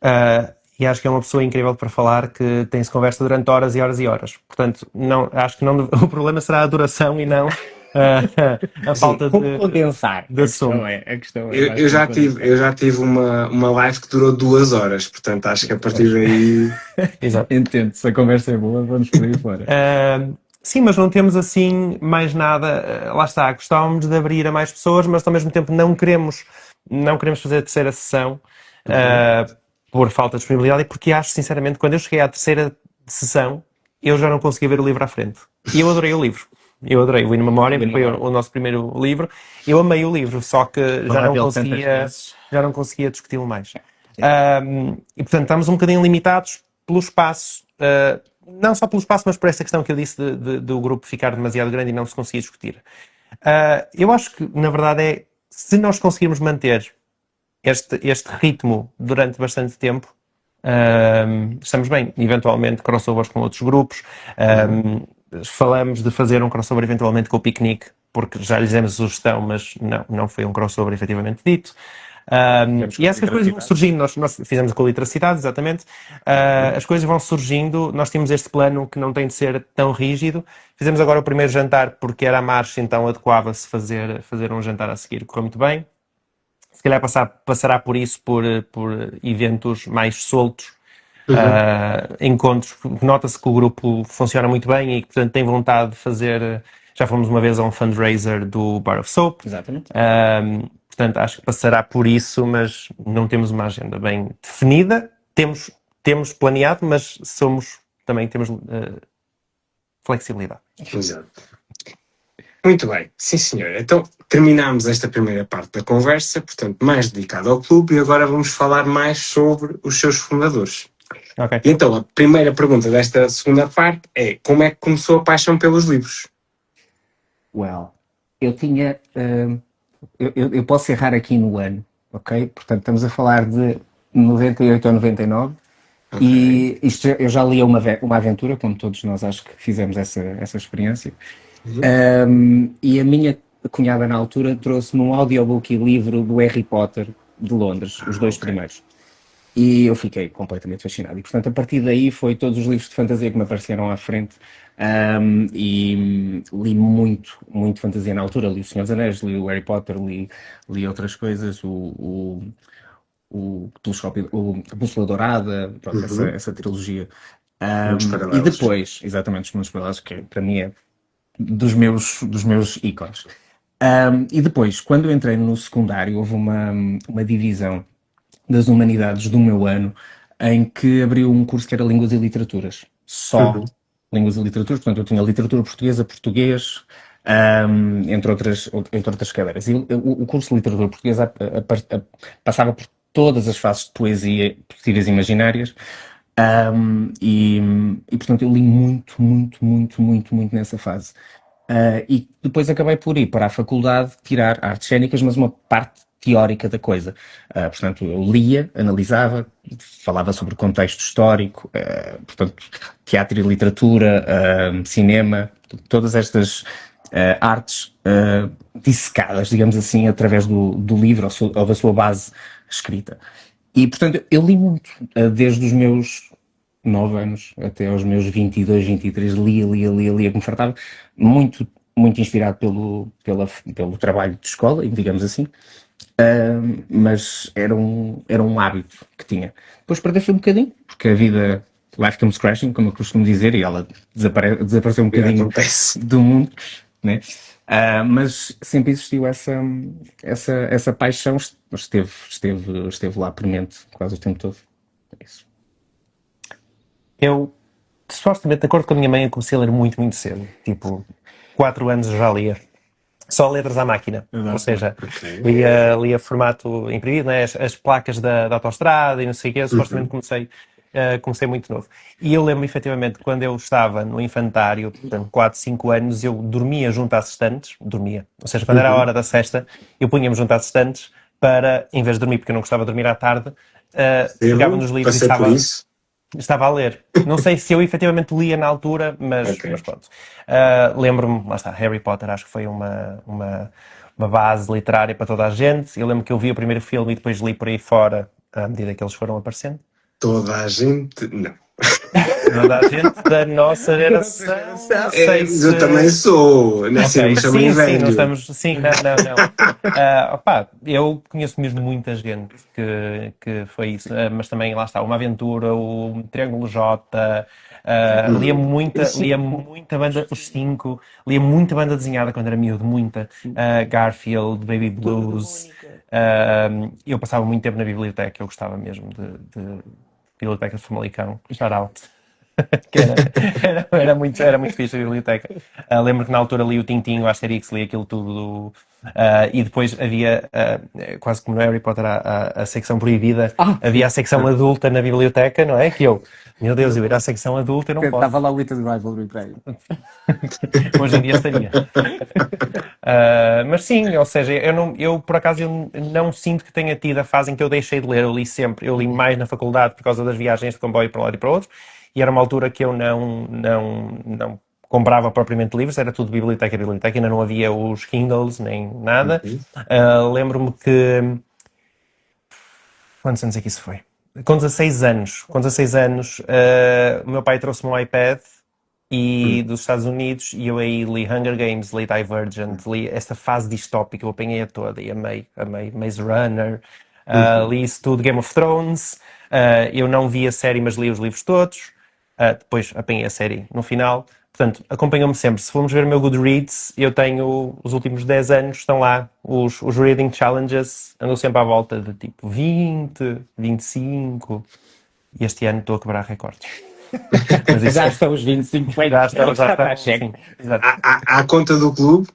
e acho que é uma pessoa incrível para falar, que tem-se conversa durante horas e horas e horas. Portanto, não, acho que não, o problema será a duração e não a falta Como de condensar? de assunto. A questão é Eu, mais eu já como tive, condensar. eu já tive uma live que durou 2 horas, portanto acho que a partir daí. Exato. Entendo, se a conversa é boa, vamos por aí fora. Sim, mas não temos assim mais nada. Lá está, gostávamos de abrir a mais pessoas, mas ao mesmo tempo não queremos fazer a terceira sessão por falta de disponibilidade, e porque acho sinceramente que quando eu cheguei à terceira sessão eu já não conseguia ver o livro à frente. E eu adorei o livro. Eu adorei o In Memoriam, que foi o nosso primeiro livro. Eu amei o livro, só que já não conseguia discuti-lo mais. E portanto estamos um bocadinho limitados pelo espaço, não só pelo espaço, mas por essa questão que eu disse do grupo ficar demasiado grande e não se conseguir discutir. Eu acho que, na verdade, se nós conseguirmos manter este ritmo durante bastante tempo, estamos bem. Eventualmente crossovers com outros grupos. Falamos de fazer um crossover eventualmente com o Picnic, porque já lhes demos a sugestão, mas não foi um crossover efetivamente dito. E essas coisas vão surgindo. Nós fizemos com a literacidade, exatamente. As coisas vão surgindo. Nós tínhamos este plano que não tem de ser tão rígido. Fizemos agora o primeiro jantar porque era a marcha, então adequava-se fazer um jantar a seguir. Correu muito bem. Se calhar passará por isso, por eventos mais soltos, encontros. Nota-se que o grupo funciona muito bem e que, portanto, tem vontade de fazer. Já fomos uma vez a um fundraiser do Bar of Soap. Exatamente. Portanto, acho que passará por isso, mas não temos uma agenda bem definida. Temos planeado, mas também temos flexibilidade. Exato. Muito bem, sim senhor. Então terminámos esta primeira parte da conversa, portanto, mais dedicada ao clube, e agora vamos falar mais sobre os seus fundadores. Okay. E então, a primeira pergunta desta segunda parte é: como é que começou a paixão pelos livros? Well, eu tinha. Eu posso errar aqui no ano, ok? Portanto, estamos a falar de 98 ou 99. Okay. E isto, eu já li uma aventura, como todos nós acho que fizemos essa experiência. E a minha cunhada na altura trouxe-me um audiobook e livro do Harry Potter de Londres, os dois primeiros. E eu fiquei completamente fascinado. E, portanto, a partir daí foi todos os livros de fantasia que me apareceram à frente. E li muito fantasia na altura. Li O Senhor dos Anéis, li o Harry Potter, li outras coisas, o Telescópio, a Bússola Dourada, pronto, essa trilogia. E depois, exatamente, Os Mundos Paralelos, que para mim é dos meus ícones. E depois, quando eu entrei no secundário, houve uma divisão das humanidades do meu ano, em que abriu um curso que era Línguas e Literaturas. Só Línguas e Literaturas, portanto eu tinha literatura portuguesa, português, entre outras cadeiras. E o curso de literatura portuguesa passava por todas as fases de poesia possíveis e imaginárias, e portanto eu li muito nessa fase. E depois acabei por ir para a faculdade tirar artes cênicas, mas uma parte teórica da coisa. Portanto, eu lia, analisava, falava sobre o contexto histórico, portanto, teatro e literatura, cinema, todas estas artes dissecadas, digamos assim, através do livro ou da sua base escrita. E, portanto, eu li muito, desde os meus 9 anos até aos meus 22, 23, lia, que me fartava, muito inspirado pelo trabalho de escola, digamos assim. Mas era um hábito que tinha. Depois perdeu-se um bocadinho, porque a vida, life comes crashing, como eu costumo dizer, e ela desapareceu um bocadinho do mundo, né? Mas sempre existiu essa paixão, esteve lá premente quase o tempo todo. É isso. Eu, supostamente, de acordo com a minha mãe, eu comecei a ler muito cedo. Tipo, 4 anos eu já lia. Só letras à máquina. Ou seja, lia formato imprimido, né? As placas da autoestrada e não sei o quê. Supostamente comecei Comecei muito novo. E eu lembro, efetivamente, quando eu estava no infantário, portanto, 4, 5 anos, eu dormia junto às estantes, dormia. Ou seja, quando era a hora da sesta, eu punha-me junto às estantes para, em vez de dormir, porque eu não gostava de dormir à tarde, pegava nos livros e Passei por isso. estava a ler. Não sei se eu efetivamente lia na altura, mas pronto. Lembro-me, lá está, Harry Potter acho que foi uma base literária para toda a gente. Eu lembro que eu vi o primeiro filme e depois li por aí fora à medida que eles foram aparecendo. Toda a gente. Não. Toda a gente da nossa geração. Não sei se... Eu também sou. Não sei, Ok, me chamem sim, velho. não estamos... Sim, não. Opá, eu conheço mesmo muita gente que foi isso, mas também, lá está, Uma Aventura, o Triângulo J, lia muita banda, os 5, lia muita banda desenhada quando era miúdo, muita. Garfield, Baby Blues. Eu passava muito tempo na biblioteca, eu gostava mesmo de Biblioteca de Famalicão, shout out. Que era muito fixe a biblioteca. Lembro que na altura li o Tintin, o Asterix, li aquilo tudo. E depois havia, quase como no Harry Potter, a secção proibida, havia a secção adulta na biblioteca, não é? Que meu Deus, eu ir à secção adulta e não posso. Estava lá o Little Rivalry para aí. Hoje em dia estaria. Mas sim, ou seja, eu por acaso eu não sinto que tenha tido a fase em que eu deixei de ler, eu li sempre, eu li mais na faculdade por causa das viagens de comboio para um lado e para o outro, e era uma altura que eu não comprava propriamente livros, era tudo biblioteca, ainda não havia os Kindles nem nada. Lembro-me que... Quantos anos é que isso foi? Com 16 anos, o meu pai trouxe-me um iPad dos Estados Unidos e eu aí li Hunger Games, li Divergent, li esta fase distópica, eu apanhei a toda e amei Maze Runner, li isso tudo, Game of Thrones, eu não vi a série mas li os livros todos, depois apanhei a série no final, portanto acompanhou-me sempre. Se formos ver o meu Goodreads, eu tenho os últimos 10 anos, estão lá os Reading Challenges, andou sempre à volta de tipo 20, 25 e este ano estou a quebrar recordes. Mas isso já estão os 25 feitos. Já está. Sim. À conta do clube?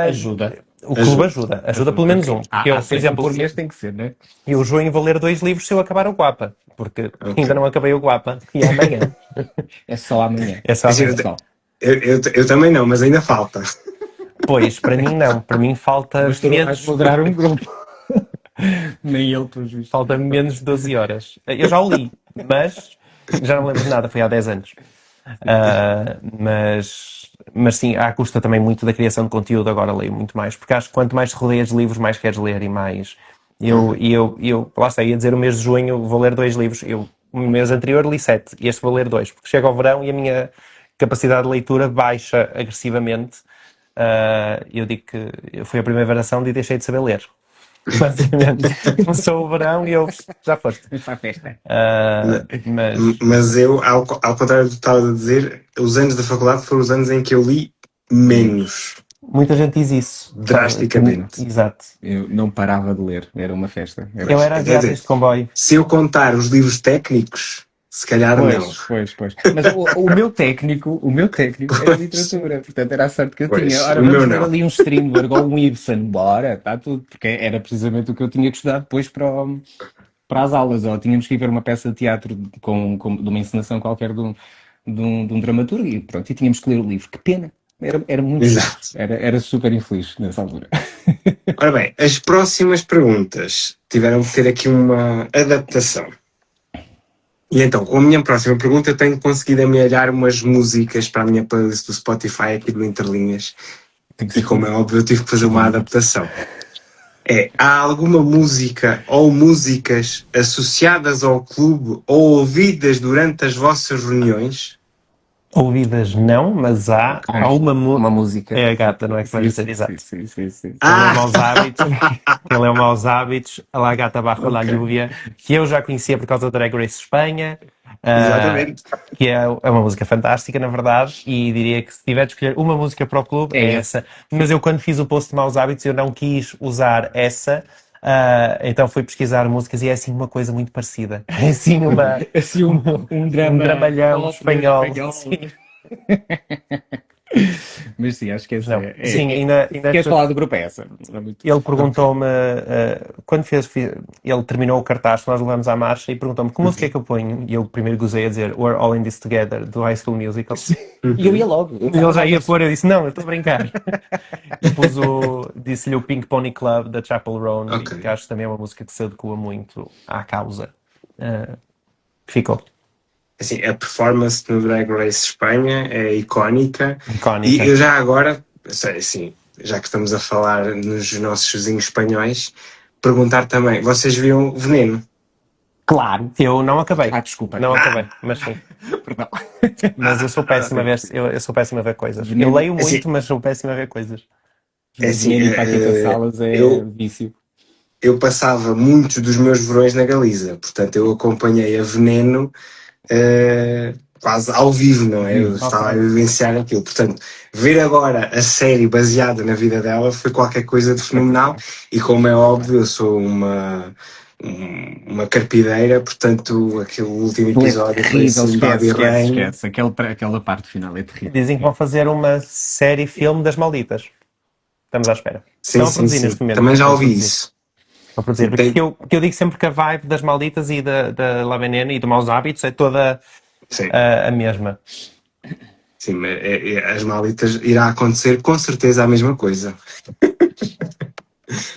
Ajuda. O clube ajuda pelo menos um. Porque eu, por exemplo, por mês tem que ser, né? eu junho vou ler 2 livros se eu acabar o Guapa, porque ainda não acabei o Guapa e é amanhã. É só amanhã. É só amanhã. Eu também não, mas ainda falta. Pois, para mim não. Para mim falta Mas tu não vais moderar um grupo. Nem ele, pelos vistos. Falta menos de 12 horas. Eu já o li, mas já não lembro de nada, foi há 10 anos. Mas sim, à custa também muito da criação de conteúdo, agora leio muito mais, porque acho que quanto mais te rodeias de livros, mais queres ler e mais. Lá está, ia dizer o mês de junho vou ler 2 livros. O mês anterior li 7 e este vou ler 2, porque chega ao verão e a minha capacidade de leitura baixa agressivamente. Eu digo que foi a primeira versão e deixei de saber ler. Basicamente, começou o verão e eu já foste. Para a festa. Mas eu, ao contrário do que estava a dizer, os anos da faculdade foram os anos em que eu li menos. Muita gente diz isso. Drasticamente. Exato. Eu não parava de ler, era uma festa. Eu era viagem de comboio. Se eu contar os livros técnicos, se calhar não. Pois. Mas o meu técnico era literatura, portanto era a sorte que eu tinha. Ora, vamos ver ali um Strindberg ou um Ibsen, bora, está tudo, porque era precisamente o que eu tinha que estudar depois para as aulas, ou tínhamos que ir ver uma peça de teatro de uma encenação qualquer de um dramaturgo e pronto, e tínhamos que ler o livro. Que pena, era muito chato, era super infeliz nessa altura. Ora bem, as próximas perguntas tiveram que ter aqui uma adaptação. E então, com a minha próxima pergunta, eu tenho conseguido amelhar umas músicas para a minha playlist do Spotify aqui do Interlinhas. E como é óbvio, eu tive que fazer uma adaptação. Há alguma música ou músicas associadas ao clube ou ouvidas durante as vossas reuniões? Ouvidas não, mas há uma música. É a gata, não é que vai dizer? Exato. Sim. Ele é Maus Hábitos, a La Gata Bajo la Lluvia, que eu já conhecia por causa da Drag Race Espanha. Exatamente. Que é uma música fantástica, na verdade, e diria que se tiver de escolher uma música para o clube, é essa. Mas eu, quando fiz o post de Maus Hábitos, eu não quis usar essa, então fui pesquisar músicas e é assim uma coisa muito parecida. É assim um dramalhão espanhol. Mas sim, acho que essa Não. Sim, ainda Queres falar do grupo é essa? Não é muito- ele perguntou-me, quando ele terminou o cartaz, nós levamos à marcha e perguntou-me que música é que eu ponho. E eu primeiro gozei a dizer We're All in This Together, do High School Musical. E eu ia logo. E ele já ia pôr, eu disse, não, eu estou a brincar. E disse-lhe o Pink Pony Club, da Chapel Roan, Ok. que acho que também é uma música que se adequa muito à causa. Ficou Assim, a performance no Drag Race Espanha é icónica. icónica. E eu já agora, sei, assim, já que estamos a falar nos nossos vizinhos espanhóis, perguntar também, vocês viram Veneno? Claro. Eu não acabei. Desculpa. Não acabei, mas sim. Perdão. Mas eu sou péssimo a ver, eu sou péssimo a ver coisas. Eu leio muito, Assim, mas sou péssimo a ver coisas. assim, Veneno e Paquita Salas é eu, vício. eu passava muitos dos meus verões na Galiza, portanto eu acompanhei a Veneno quase ao vivo, não é? Eu estava a vivenciar aquilo. Portanto, ver agora a série baseada na vida dela foi qualquer coisa de fenomenal e, como é óbvio, eu sou uma carpideira, portanto aquele último episódio foi assim, Babi Rain. Esquece. Aquela parte final é terrível. Dizem que vão fazer uma série-filme das Malditas. Estamos à espera. Estão a produzir neste momento. Também já Estão a ouvi produzir. isso. Estão a produzir. Porque eu digo sempre que a vibe das Malditas e da La Veneno e do Maus Hábitos é toda Sim, a mesma. sim, mas as Malitas irá acontecer com certeza a mesma coisa.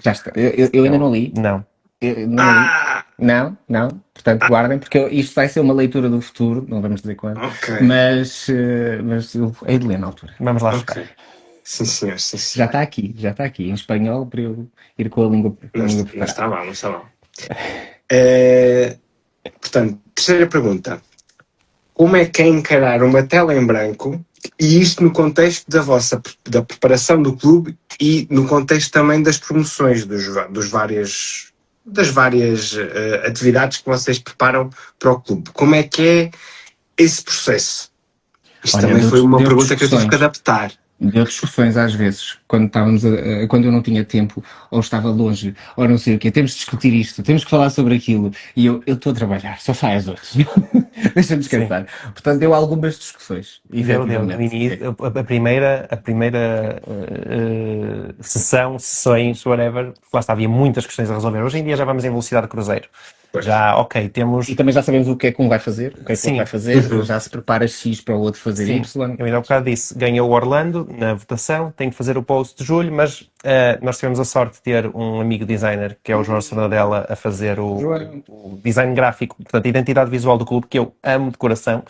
Já está. Eu ainda não li. Não. Eu não li. Não. Portanto, guardem, porque isto vai ser uma leitura do futuro, não vamos dizer quando. Ok. Mas eu hei de ler na altura. Vamos lá Ok. chegar. Sim, senhor, sim, Já senhor. está aqui, em espanhol, para eu ir com a língua Mas preparada. está mal, não está mal. Portanto, terceira pergunta. Como é que é encarar uma tela em branco, e isto no contexto da preparação do clube e no contexto também das promoções das várias atividades que vocês preparam para o clube? Como é que é esse processo? Isto Olha, também foi uma deu pergunta que eu tive discussões. que adaptar. Deu discussões às vezes, quando eu não tinha tempo, ou estava longe, ou não sei o quê. Temos de discutir isto, temos que falar sobre aquilo. E eu estou a trabalhar, só faz outros. Deixa-me descansar. Portanto, deu algumas discussões. Deu. No efetivamente. início, a primeira sessões, whatever, lá está, havia muitas questões a resolver. Hoje em dia já vamos em velocidade de cruzeiro. Pois. Já, ok, temos... E também já sabemos o que é que um vai fazer, o que é que Sim. outro vai fazer, já se prepara X para o outro fazer Sim, Y. eu ainda há bocado disse, ganhou o Orlando na votação, tem que fazer o post de julho, mas nós tivemos a sorte de ter um amigo designer, que é o João Sonadella, a fazer o design gráfico, portanto, a identidade visual do clube, que eu amo de coração,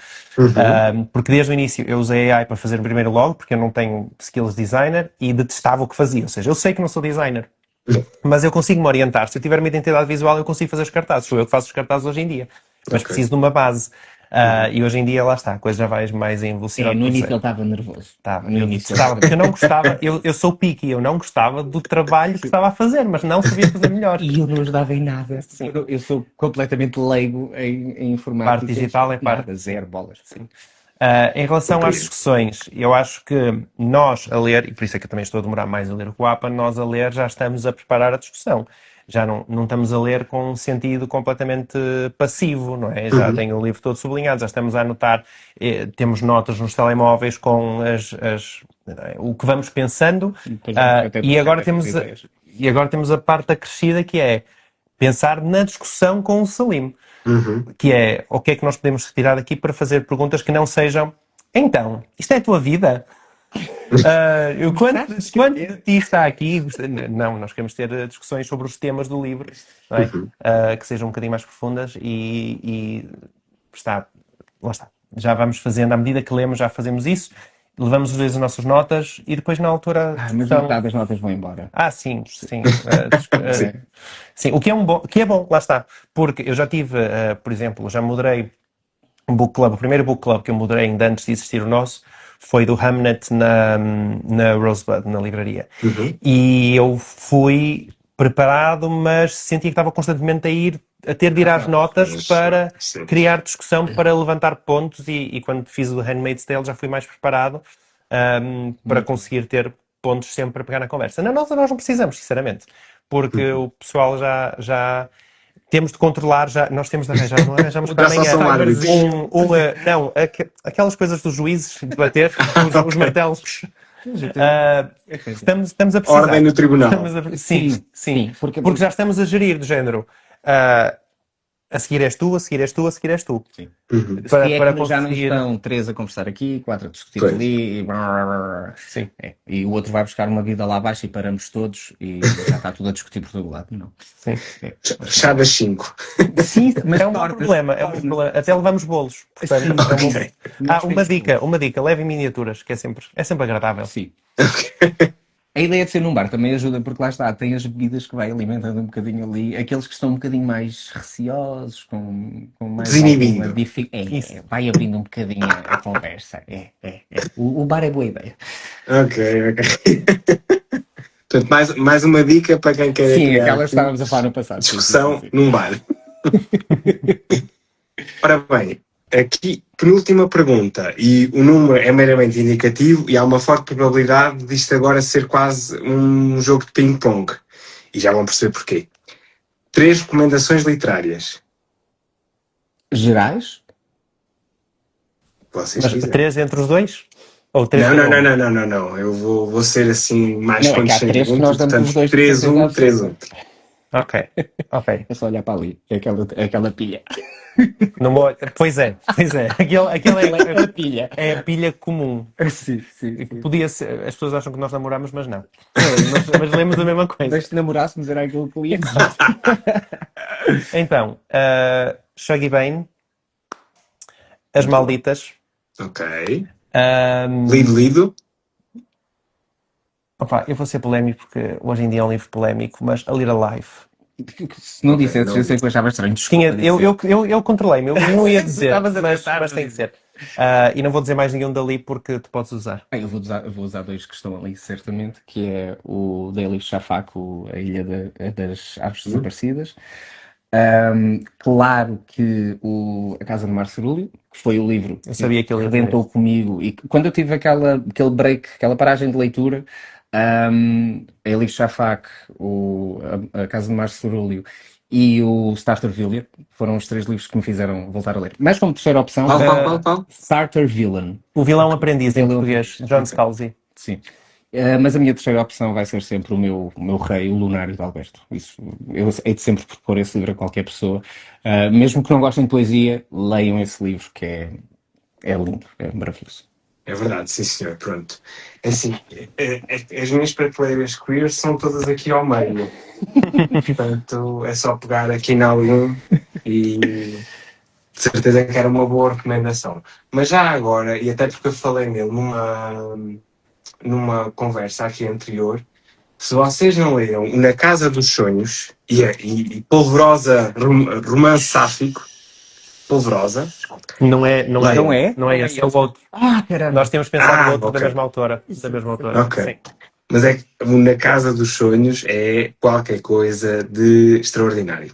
porque desde o início eu usei AI para fazer o primeiro logo, porque eu não tenho skills designer, e detestava o que fazia, ou seja, eu sei que não sou designer, mas eu consigo me orientar. Se eu tiver uma identidade visual, eu consigo fazer os cartazes. Sou eu que faço os cartazes hoje em dia. Mas Ok. preciso de uma base. E hoje em dia, lá está, a coisa já vai mais em velocidade. No de início ele cruzeiro. estava nervoso. Estava. No Eu início gostava, porque eu não gostava, eu sou picky, eu não gostava do trabalho que estava a fazer, mas não sabia fazer melhor. E eu não ajudava em nada. Sim. Eu sou completamente leigo em informática. Parte digital é parte. Nada, zero bolas. Sim. Em relação às discussões, eu acho que nós a ler, e por isso é que eu também estou a demorar mais a ler o Coapa, nós a ler já estamos a preparar a discussão. Já não estamos a ler com um sentido completamente passivo, não é? Já tenho o livro todo sublinhado, já estamos a anotar, temos notas nos telemóveis com o que vamos pensando, e agora temos a parte acrescida, que é pensar na discussão com o Salim. Que é, o que é que nós podemos retirar daqui para fazer perguntas que não sejam, então, isto é a tua vida? Quanto de ti está aqui? Não, nós queremos ter discussões sobre os temas do livro, não é? Que sejam um bocadinho mais profundas e lá está. Já vamos fazendo, à medida que lemos, já fazemos isso, levamos os dois as nossas notas e depois na altura... Mas metade das notas vão embora. Sim. Sim, o que é bom, lá está. Porque eu já tive, por exemplo, já moderei um book club, o primeiro book club que eu moderei ainda antes de existir o nosso, foi do Hamnet na Rosebud, na livraria. E eu fui preparado, mas sentia que estava constantemente a ter de ir às notas para criar discussão, para levantar pontos, e quando fiz o Handmaid's Tale já fui mais preparado para conseguir ter pontos sempre para pegar na conversa. Na nossa nós não precisamos, sinceramente, porque o pessoal já Temos de controlar já, nós temos de arranjar, não arranjamos para Já só amanhã. são árbitros. Não, aquelas coisas dos juízes de bater, os martelos. Estamos a precisar. Ordem no tribunal. Sim. Porque já estamos a gerir do género. A seguir és tu, a seguir és tu, a seguir és tu. Sim. Para Já não conseguir... estão 3 a conversar aqui, 4 a discutir Pois. ali, Sim. e o outro vai buscar uma vida lá abaixo e paramos todos e já está tudo a discutir por todo lado. Não. Sim. Fechadas 5. Sim, mas É um bom problema, até levamos bolos. Portanto, uma dica, leve miniaturas, que é sempre agradável. Sim. A ideia de ser num bar também ajuda, porque lá está, tem as bebidas que vai alimentando um bocadinho ali, aqueles que estão um bocadinho mais receosos, com mais Desinibindo. alguma vai abrindo um bocadinho a conversa. O bar é boa ideia. Ok. Portanto, mais uma dica para quem quer Sim, criar aquelas que estávamos a falar no passado. discussão Sim. num bar. Ora bem, aqui, penúltima pergunta, e o número é meramente indicativo e há uma forte probabilidade disto agora ser quase um jogo de ping-pong. E já vão perceber porquê. 3 recomendações literárias. Gerais? Vocês Mas quiserem. 3 entre os dois? Ou 3 Não. Eu vou ser assim mais Não, é que há 3 que nós damos os dois. 3-1, 3-1. Ok. É só olhar para ali, é aquela pilha. Pois é. Aquele pilha. é a pilha comum. Sim. Podia ser, as pessoas acham que nós namoramos, mas não. Mas lemos a mesma coisa. Mas se namorássemos era aquilo que eu ia. Então, Shuggy Bane, As Malditas. Ok. ahm, Lido. opa, eu vou ser polémico porque hoje em dia é um livro polémico, mas A Little Life. Se não dissesses, não. eu sei que eu achava estranho. Tinha, eu controlei-me, eu não ia dizer, Estavas a mas tentar, tem que ser. E não vou dizer mais nenhum dali porque tu podes usar. Eu vou usar 2 que estão ali, certamente, que é o Daily Shafak, A Ilha das Aves Desaparecidas. Claro que A Casa de Mar Cerúleo, que foi o livro Eu sabia que ele ia rebentou comigo, e quando eu tive aquele break, aquela paragem de leitura, a Elif Shafak, A Casa de Mar Cerúleo e o Starter Villian foram os 3 livros que me fizeram voltar a ler. Mas como terceira opção, Qual? Starter Villain. O Vilão Aprendiz em português, John Scalzi. Sim. Mas a minha terceira opção vai ser sempre o meu rei, o Lunário de Alberto. Isso, eu hei de sempre propor esse livro a qualquer pessoa. Mesmo que não gostem de poesia, leiam esse livro, que é lindo, é maravilhoso. É verdade, sim senhor, pronto. Assim, as minhas prateleiras queer são todas aqui ao meio. Portanto, é só pegar aqui em algum e de certeza que era uma boa recomendação. Mas já agora, e até porque eu falei nele numa conversa aqui anterior, se vocês não leram Na Casa dos Sonhos e Polvorosa Romance Sáfico, Polvorosa, Não é esse, é o outro. Caramba. Nós temos pensado no outro ok. da mesma autora. Ok. Sim. Mas é que Na Casa dos Sonhos é qualquer coisa de extraordinário.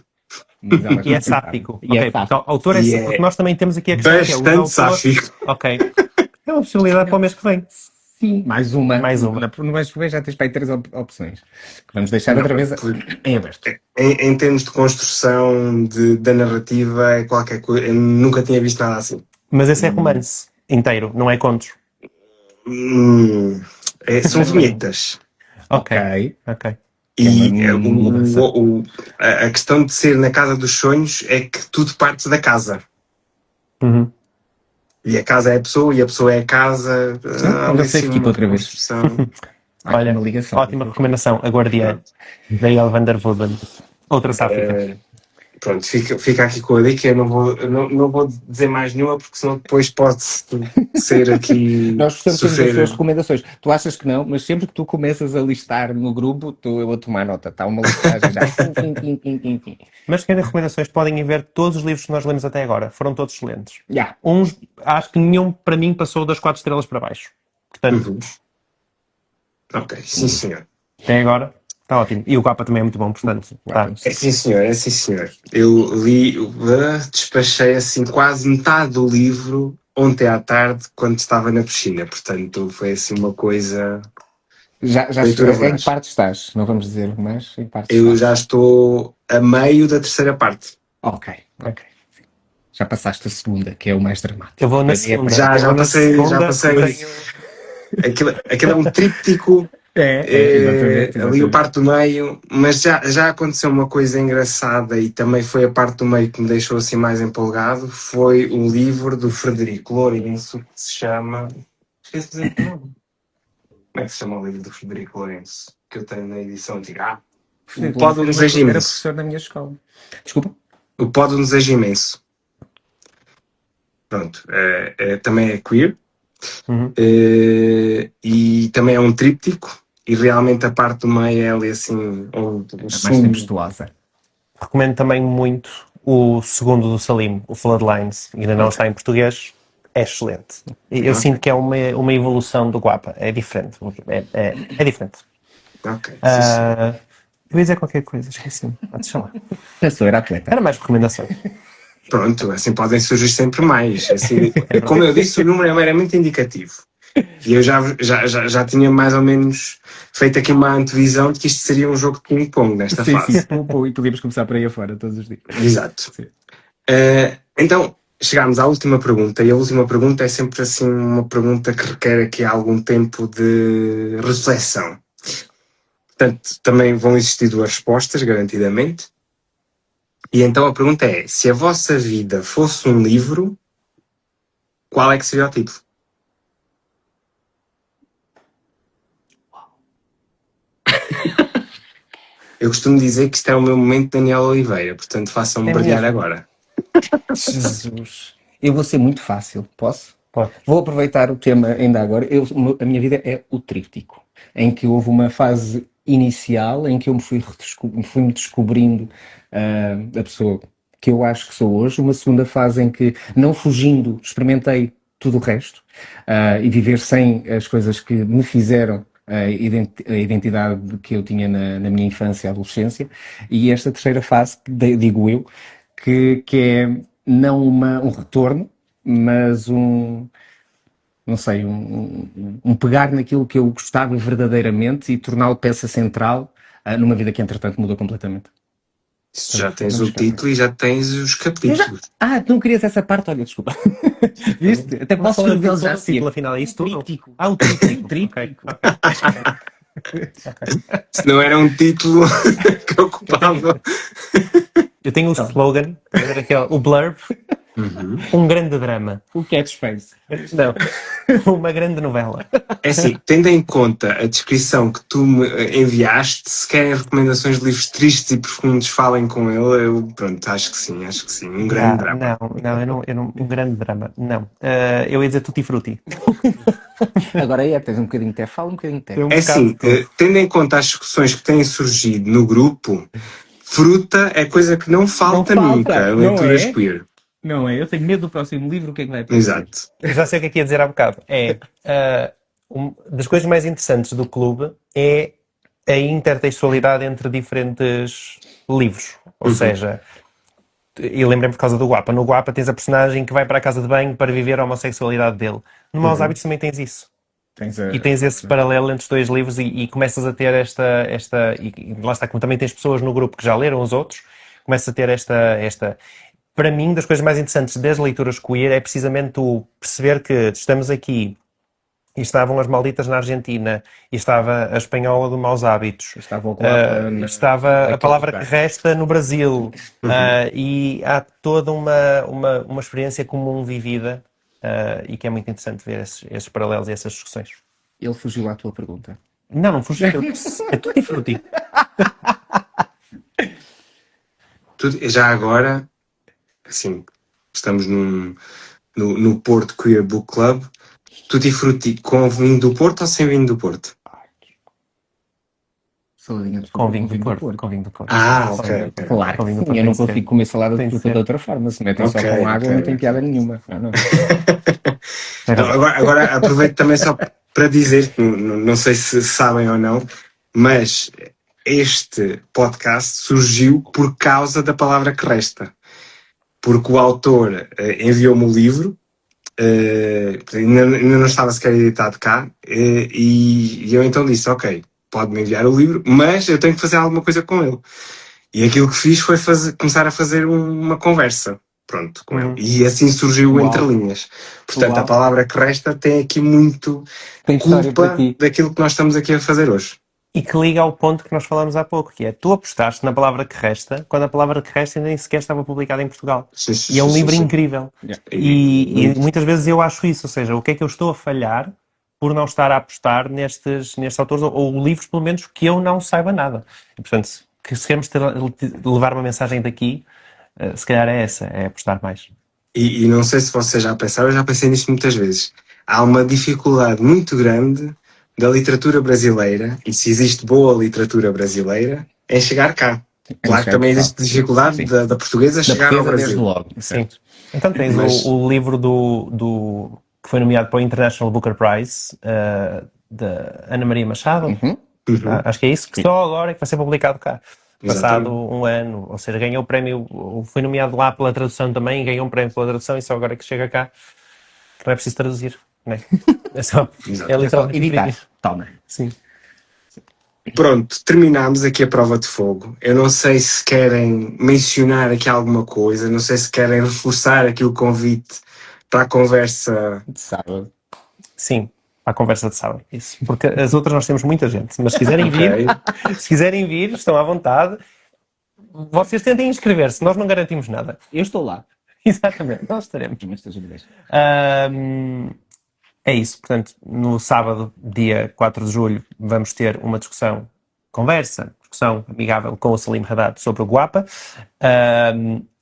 E é sáfico. E é Ok, sáfico. então, autor é E sáfico, porque nós também temos aqui a questão que é Bastante os autores... sáfico. Ok. É uma possibilidade para o mês que vem. Sim, mais uma. No mês que vem já tens para aí 3 opções. Que vamos deixar outra vez em aberto. Em termos de construção da narrativa, é qualquer coisa. Eu nunca tinha visto nada assim. Mas esse é romance inteiro, não é contos. São vinhetas. Ok. E É uma mudança. a questão de ser Na Casa dos Sonhos é que tudo parte da casa. Uhum. E a casa é a pessoa e a pessoa é a casa. já sei que outra vez. Construção. Olha, uma ligação. ótima recomendação. A Guardiã, da El van der Voorden. Outra sáfica. Pronto, fica aqui com a dica. Eu não vou dizer mais nenhuma porque senão depois pode ser aqui. Nós gostamos sempre das tuas recomendações. Tu achas que não, mas sempre que tu começas a listar no grupo, eu vou tomar nota. Está uma listagem já. Mas se querem recomendações, podem ir ver todos os livros que nós lemos até agora. Foram todos excelentes. Yeah. Uns, acho que nenhum para mim passou das 4 estrelas para baixo. Portanto, Ok, sim senhor. até agora está ótimo. E o capa também é muito bom, portanto. Tá. É sim senhor. Eu despachei assim quase metade do livro ontem à tarde quando estava na piscina. Portanto, foi assim uma coisa Leitura Em voraz. que parte estás? Não vamos dizer, mas em que parte Eu estás? já estou a meio da terceira parte. Ok. Já passaste a segunda, que é o mais dramático. Eu vou na Para mim é segunda. Já, Eu já vou na passei, já segunda, passei. tenho- Aquilo é um tríptico, exatamente. ali a parte do meio, mas já aconteceu uma coisa engraçada e também foi a parte do meio que me deixou assim mais empolgado, foi o livro do Frederico Lourenço, que se chama... Esqueci de dizer o nome. Como é que se chama o livro do Frederico Lourenço? Que eu tenho na edição antiga. O Pó do Desejo Era Imenso. professor na minha escola. Desculpa? O Pó do Desejo Imenso. Pronto, também é queer. Uhum. E também é um tríptico e realmente a parte do meio é ali assim o Mais sumo. tempestuosa. Recomendo também muito o segundo do Salim, o Floodlines. Ainda não está em português. É excelente. Eu sinto que é uma evolução do Guapa. É diferente. É diferente. Ok, sim, sim. Eu ia dizer qualquer coisa, esqueci-me. Deixa lá. Professor, era atleta. Era mais recomendações. Pronto, assim podem surgir sempre mais. Assim, como eu disse, o número é meramente indicativo. E eu já tinha mais ou menos feito aqui uma antevisão de que isto seria um jogo de ping-pong nesta fase. Sim. E podíamos começar por aí afora todos os dias. Exato. Sim. Então, chegámos à última pergunta, e a última pergunta é sempre assim uma pergunta que requer aqui algum tempo de reflexão. Portanto, também vão existir duas respostas, garantidamente. E então a pergunta é, se a vossa vida fosse um livro, qual é que seria o título? Eu costumo dizer que isto é o meu momento Daniel Oliveira, portanto façam-me brilhar agora. Jesus. Eu vou ser muito fácil, posso? Pode. Vou aproveitar o tema ainda agora. A minha vida é o tríptico, em que houve uma fase inicial em que eu me fui-me descobrindo a pessoa que eu acho que sou hoje. Uma segunda fase em que, não fugindo, experimentei tudo o resto e viver sem as coisas que me fizeram a identidade que eu tinha na minha infância e adolescência. E esta terceira fase, digo eu, que é não um retorno, mas não sei, um pegar naquilo que eu gostava verdadeiramente e torná-lo peça central numa vida que entretanto mudou completamente. Já tens o título e já tens os capítulos. Não querias essa parte? Olha, desculpa. Viste? Até posso escrevê-los já assim. Afinal, é isso tudo? Tríptico. O tríptico. Tríptico. Se não era um título que ocupava. Eu tenho o slogan, que é o blurb, um grande drama. O catchphrase. Não, uma grande novela. É assim, tendo em conta a descrição que tu me enviaste, se querem recomendações de livros tristes e profundos, falem com ele. Eu, pronto, acho que sim. Um grande drama. Um grande drama. Não. Eu ia dizer Tutti Frutti. Agora tens um bocadinho de té, fala um bocadinho de té. É assim, tendo em conta as discussões que têm surgido no grupo, fruta é coisa que não falta nunca, não leituras é? queer. Não é? Eu tenho medo do próximo livro, o que é que vai acontecer? Exato. Eu já sei o que é que ia dizer há bocado. Das coisas mais interessantes do clube é a intertextualidade entre diferentes livros. Ou seja, e lembrei-me por causa do Guapa. No Guapa tens a personagem que vai para a casa de banho para viver a homossexualidade dele. No Maus Hábitos também tens isso. E tens esse paralelo entre os dois livros e começas a ter esta e lá está, como também tens pessoas no grupo que já leram os outros, começas a ter esta. Para mim, das coisas mais interessantes das leituras queer é precisamente tu perceber que estamos aqui e estavam as malditas na Argentina e estava a espanhola do Maus Hábitos, estava a palavra que resta no Brasil e há toda uma experiência comum vivida e que é muito interessante ver esses paralelos e essas discussões. Ele fugiu à tua pergunta. Não fugiu. É tudo frutti. Já agora, assim, estamos no Porto Queer Book Club. Tutti Frutti com vinho do Porto ou sem vinho do Porto? Com vinho do Porto. Com vinho do Porto. Ok. Claro que sim, eu não consigo comer salada de fruta de outra forma. Se metem só com água, não tem piada nenhuma. Não, agora aproveito também só para dizer, não sei se sabem ou não, mas este podcast surgiu por causa da palavra que resta. Porque o autor enviou-me o livro ainda não estava sequer editado cá, e eu então disse, ok, pode-me enviar o livro, mas eu tenho que fazer alguma coisa com ele. E aquilo que fiz foi começar a fazer uma conversa, pronto, com ele. E assim surgiu o Uau. Entre Linhas. Portanto, Uau. a palavra que resta tem aqui muito Tem história para culpa ti. daquilo que nós estamos aqui a fazer hoje. E que liga ao ponto que nós falamos há pouco, que é, tu apostaste na palavra que resta, quando a palavra que resta ainda nem sequer estava publicada em Portugal. E é um livro incrível. Yeah. E muitas vezes eu acho isso, ou seja, o que é que eu estou a falhar por não estar a apostar nestes autores, ou livros, pelo menos, que eu não saiba nada. E, portanto, se queremos levar uma mensagem daqui, se calhar é essa, é apostar mais. E não sei se vocês já pensaram, eu já pensei nisto muitas vezes. Há uma dificuldade muito grande da literatura brasileira, e se existe boa literatura brasileira, em chegar cá. Claro que também existe dificuldade da portuguesa chegar ao Brasil. Desde logo. Sim. Então tens o livro que foi nomeado para o International Booker Prize, da Ana Maria Machado. Acho que é isso, que só agora é que vai ser publicado cá. Passado um ano, ou seja, ganhou o prémio, foi nomeado lá pela tradução também, ganhou um prémio pela tradução e só agora é que chega cá, que não é preciso traduzir, não é? É só, é literalmente editar. Toma. Sim. Pronto, terminámos aqui a prova de fogo. Eu não sei se querem mencionar aqui alguma coisa, não sei se querem reforçar aqui o convite para a conversa de sábado. Sim, para a conversa de sábado, isso. Porque as outras nós temos muita gente, mas se quiserem vir, estão à vontade. Vocês tentem inscrever-se, nós não garantimos nada. Eu estou lá. Exatamente, nós estaremos. É isso, portanto, no sábado, dia 4 de julho, vamos ter uma discussão amigável com o Salim Haddad sobre o Guapa,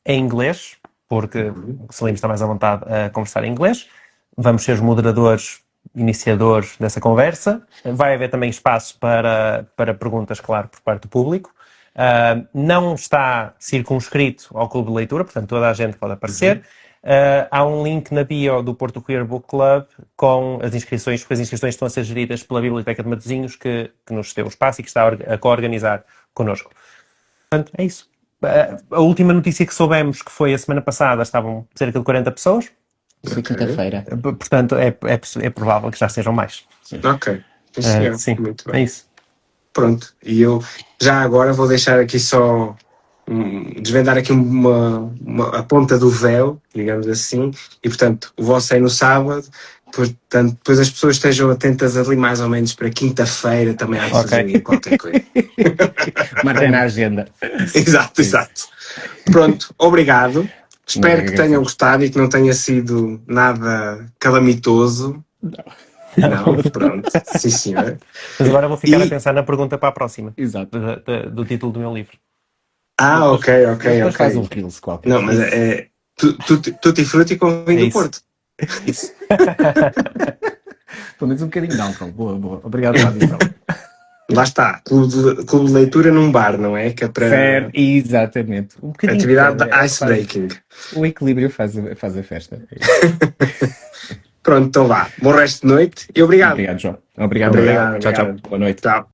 em inglês, porque o Salim está mais à vontade a conversar em inglês. Vamos ser os moderadores, iniciadores dessa conversa. Vai haver também espaço para perguntas, claro, por parte do público. Não está circunscrito ao Clube de Leitura, portanto toda a gente pode aparecer. Há um link na bio do Porto Queer Book Club com as inscrições, porque as inscrições estão a ser geridas pela Biblioteca de Matosinhos, que nos cedeu o espaço e que está a co-organizar connosco. Portanto, é isso. A última notícia que soubemos, que foi a semana passada, estavam cerca de 40 pessoas. Foi quinta-feira. Portanto, é provável que já sejam mais. Ok. Sim, muito bem. é isso. Pronto, e eu já agora vou deixar aqui só desvendar aqui a ponta do véu, digamos assim, e portanto o vosso é no sábado, portanto depois as pessoas estejam atentas ali mais ou menos para quinta-feira também há de fazer qualquer coisa. Marquem na agenda. Exato. Pronto, obrigado. Espero que tenham gostado e que não tenha sido nada calamitoso. Não, pronto. Sim, senhor. Mas agora vou ficar a pensar na pergunta para a próxima. Exato. Do título do meu livro. Ok. Depois faz um reels qualquer. Não, mas é Tutti Frutti com vinho do Porto. Isso. Pelo menos um bocadinho de álcool. Boa. Obrigado pela adição. Lá está, clube de leitura num bar, não é? Que é para exatamente. Um bocadinho atividade de icebreaking. O equilíbrio faz a festa. Pronto, então vá. Bom resto de noite e obrigado. Obrigado, João. Obrigado. Tchau. Boa noite. Tchau.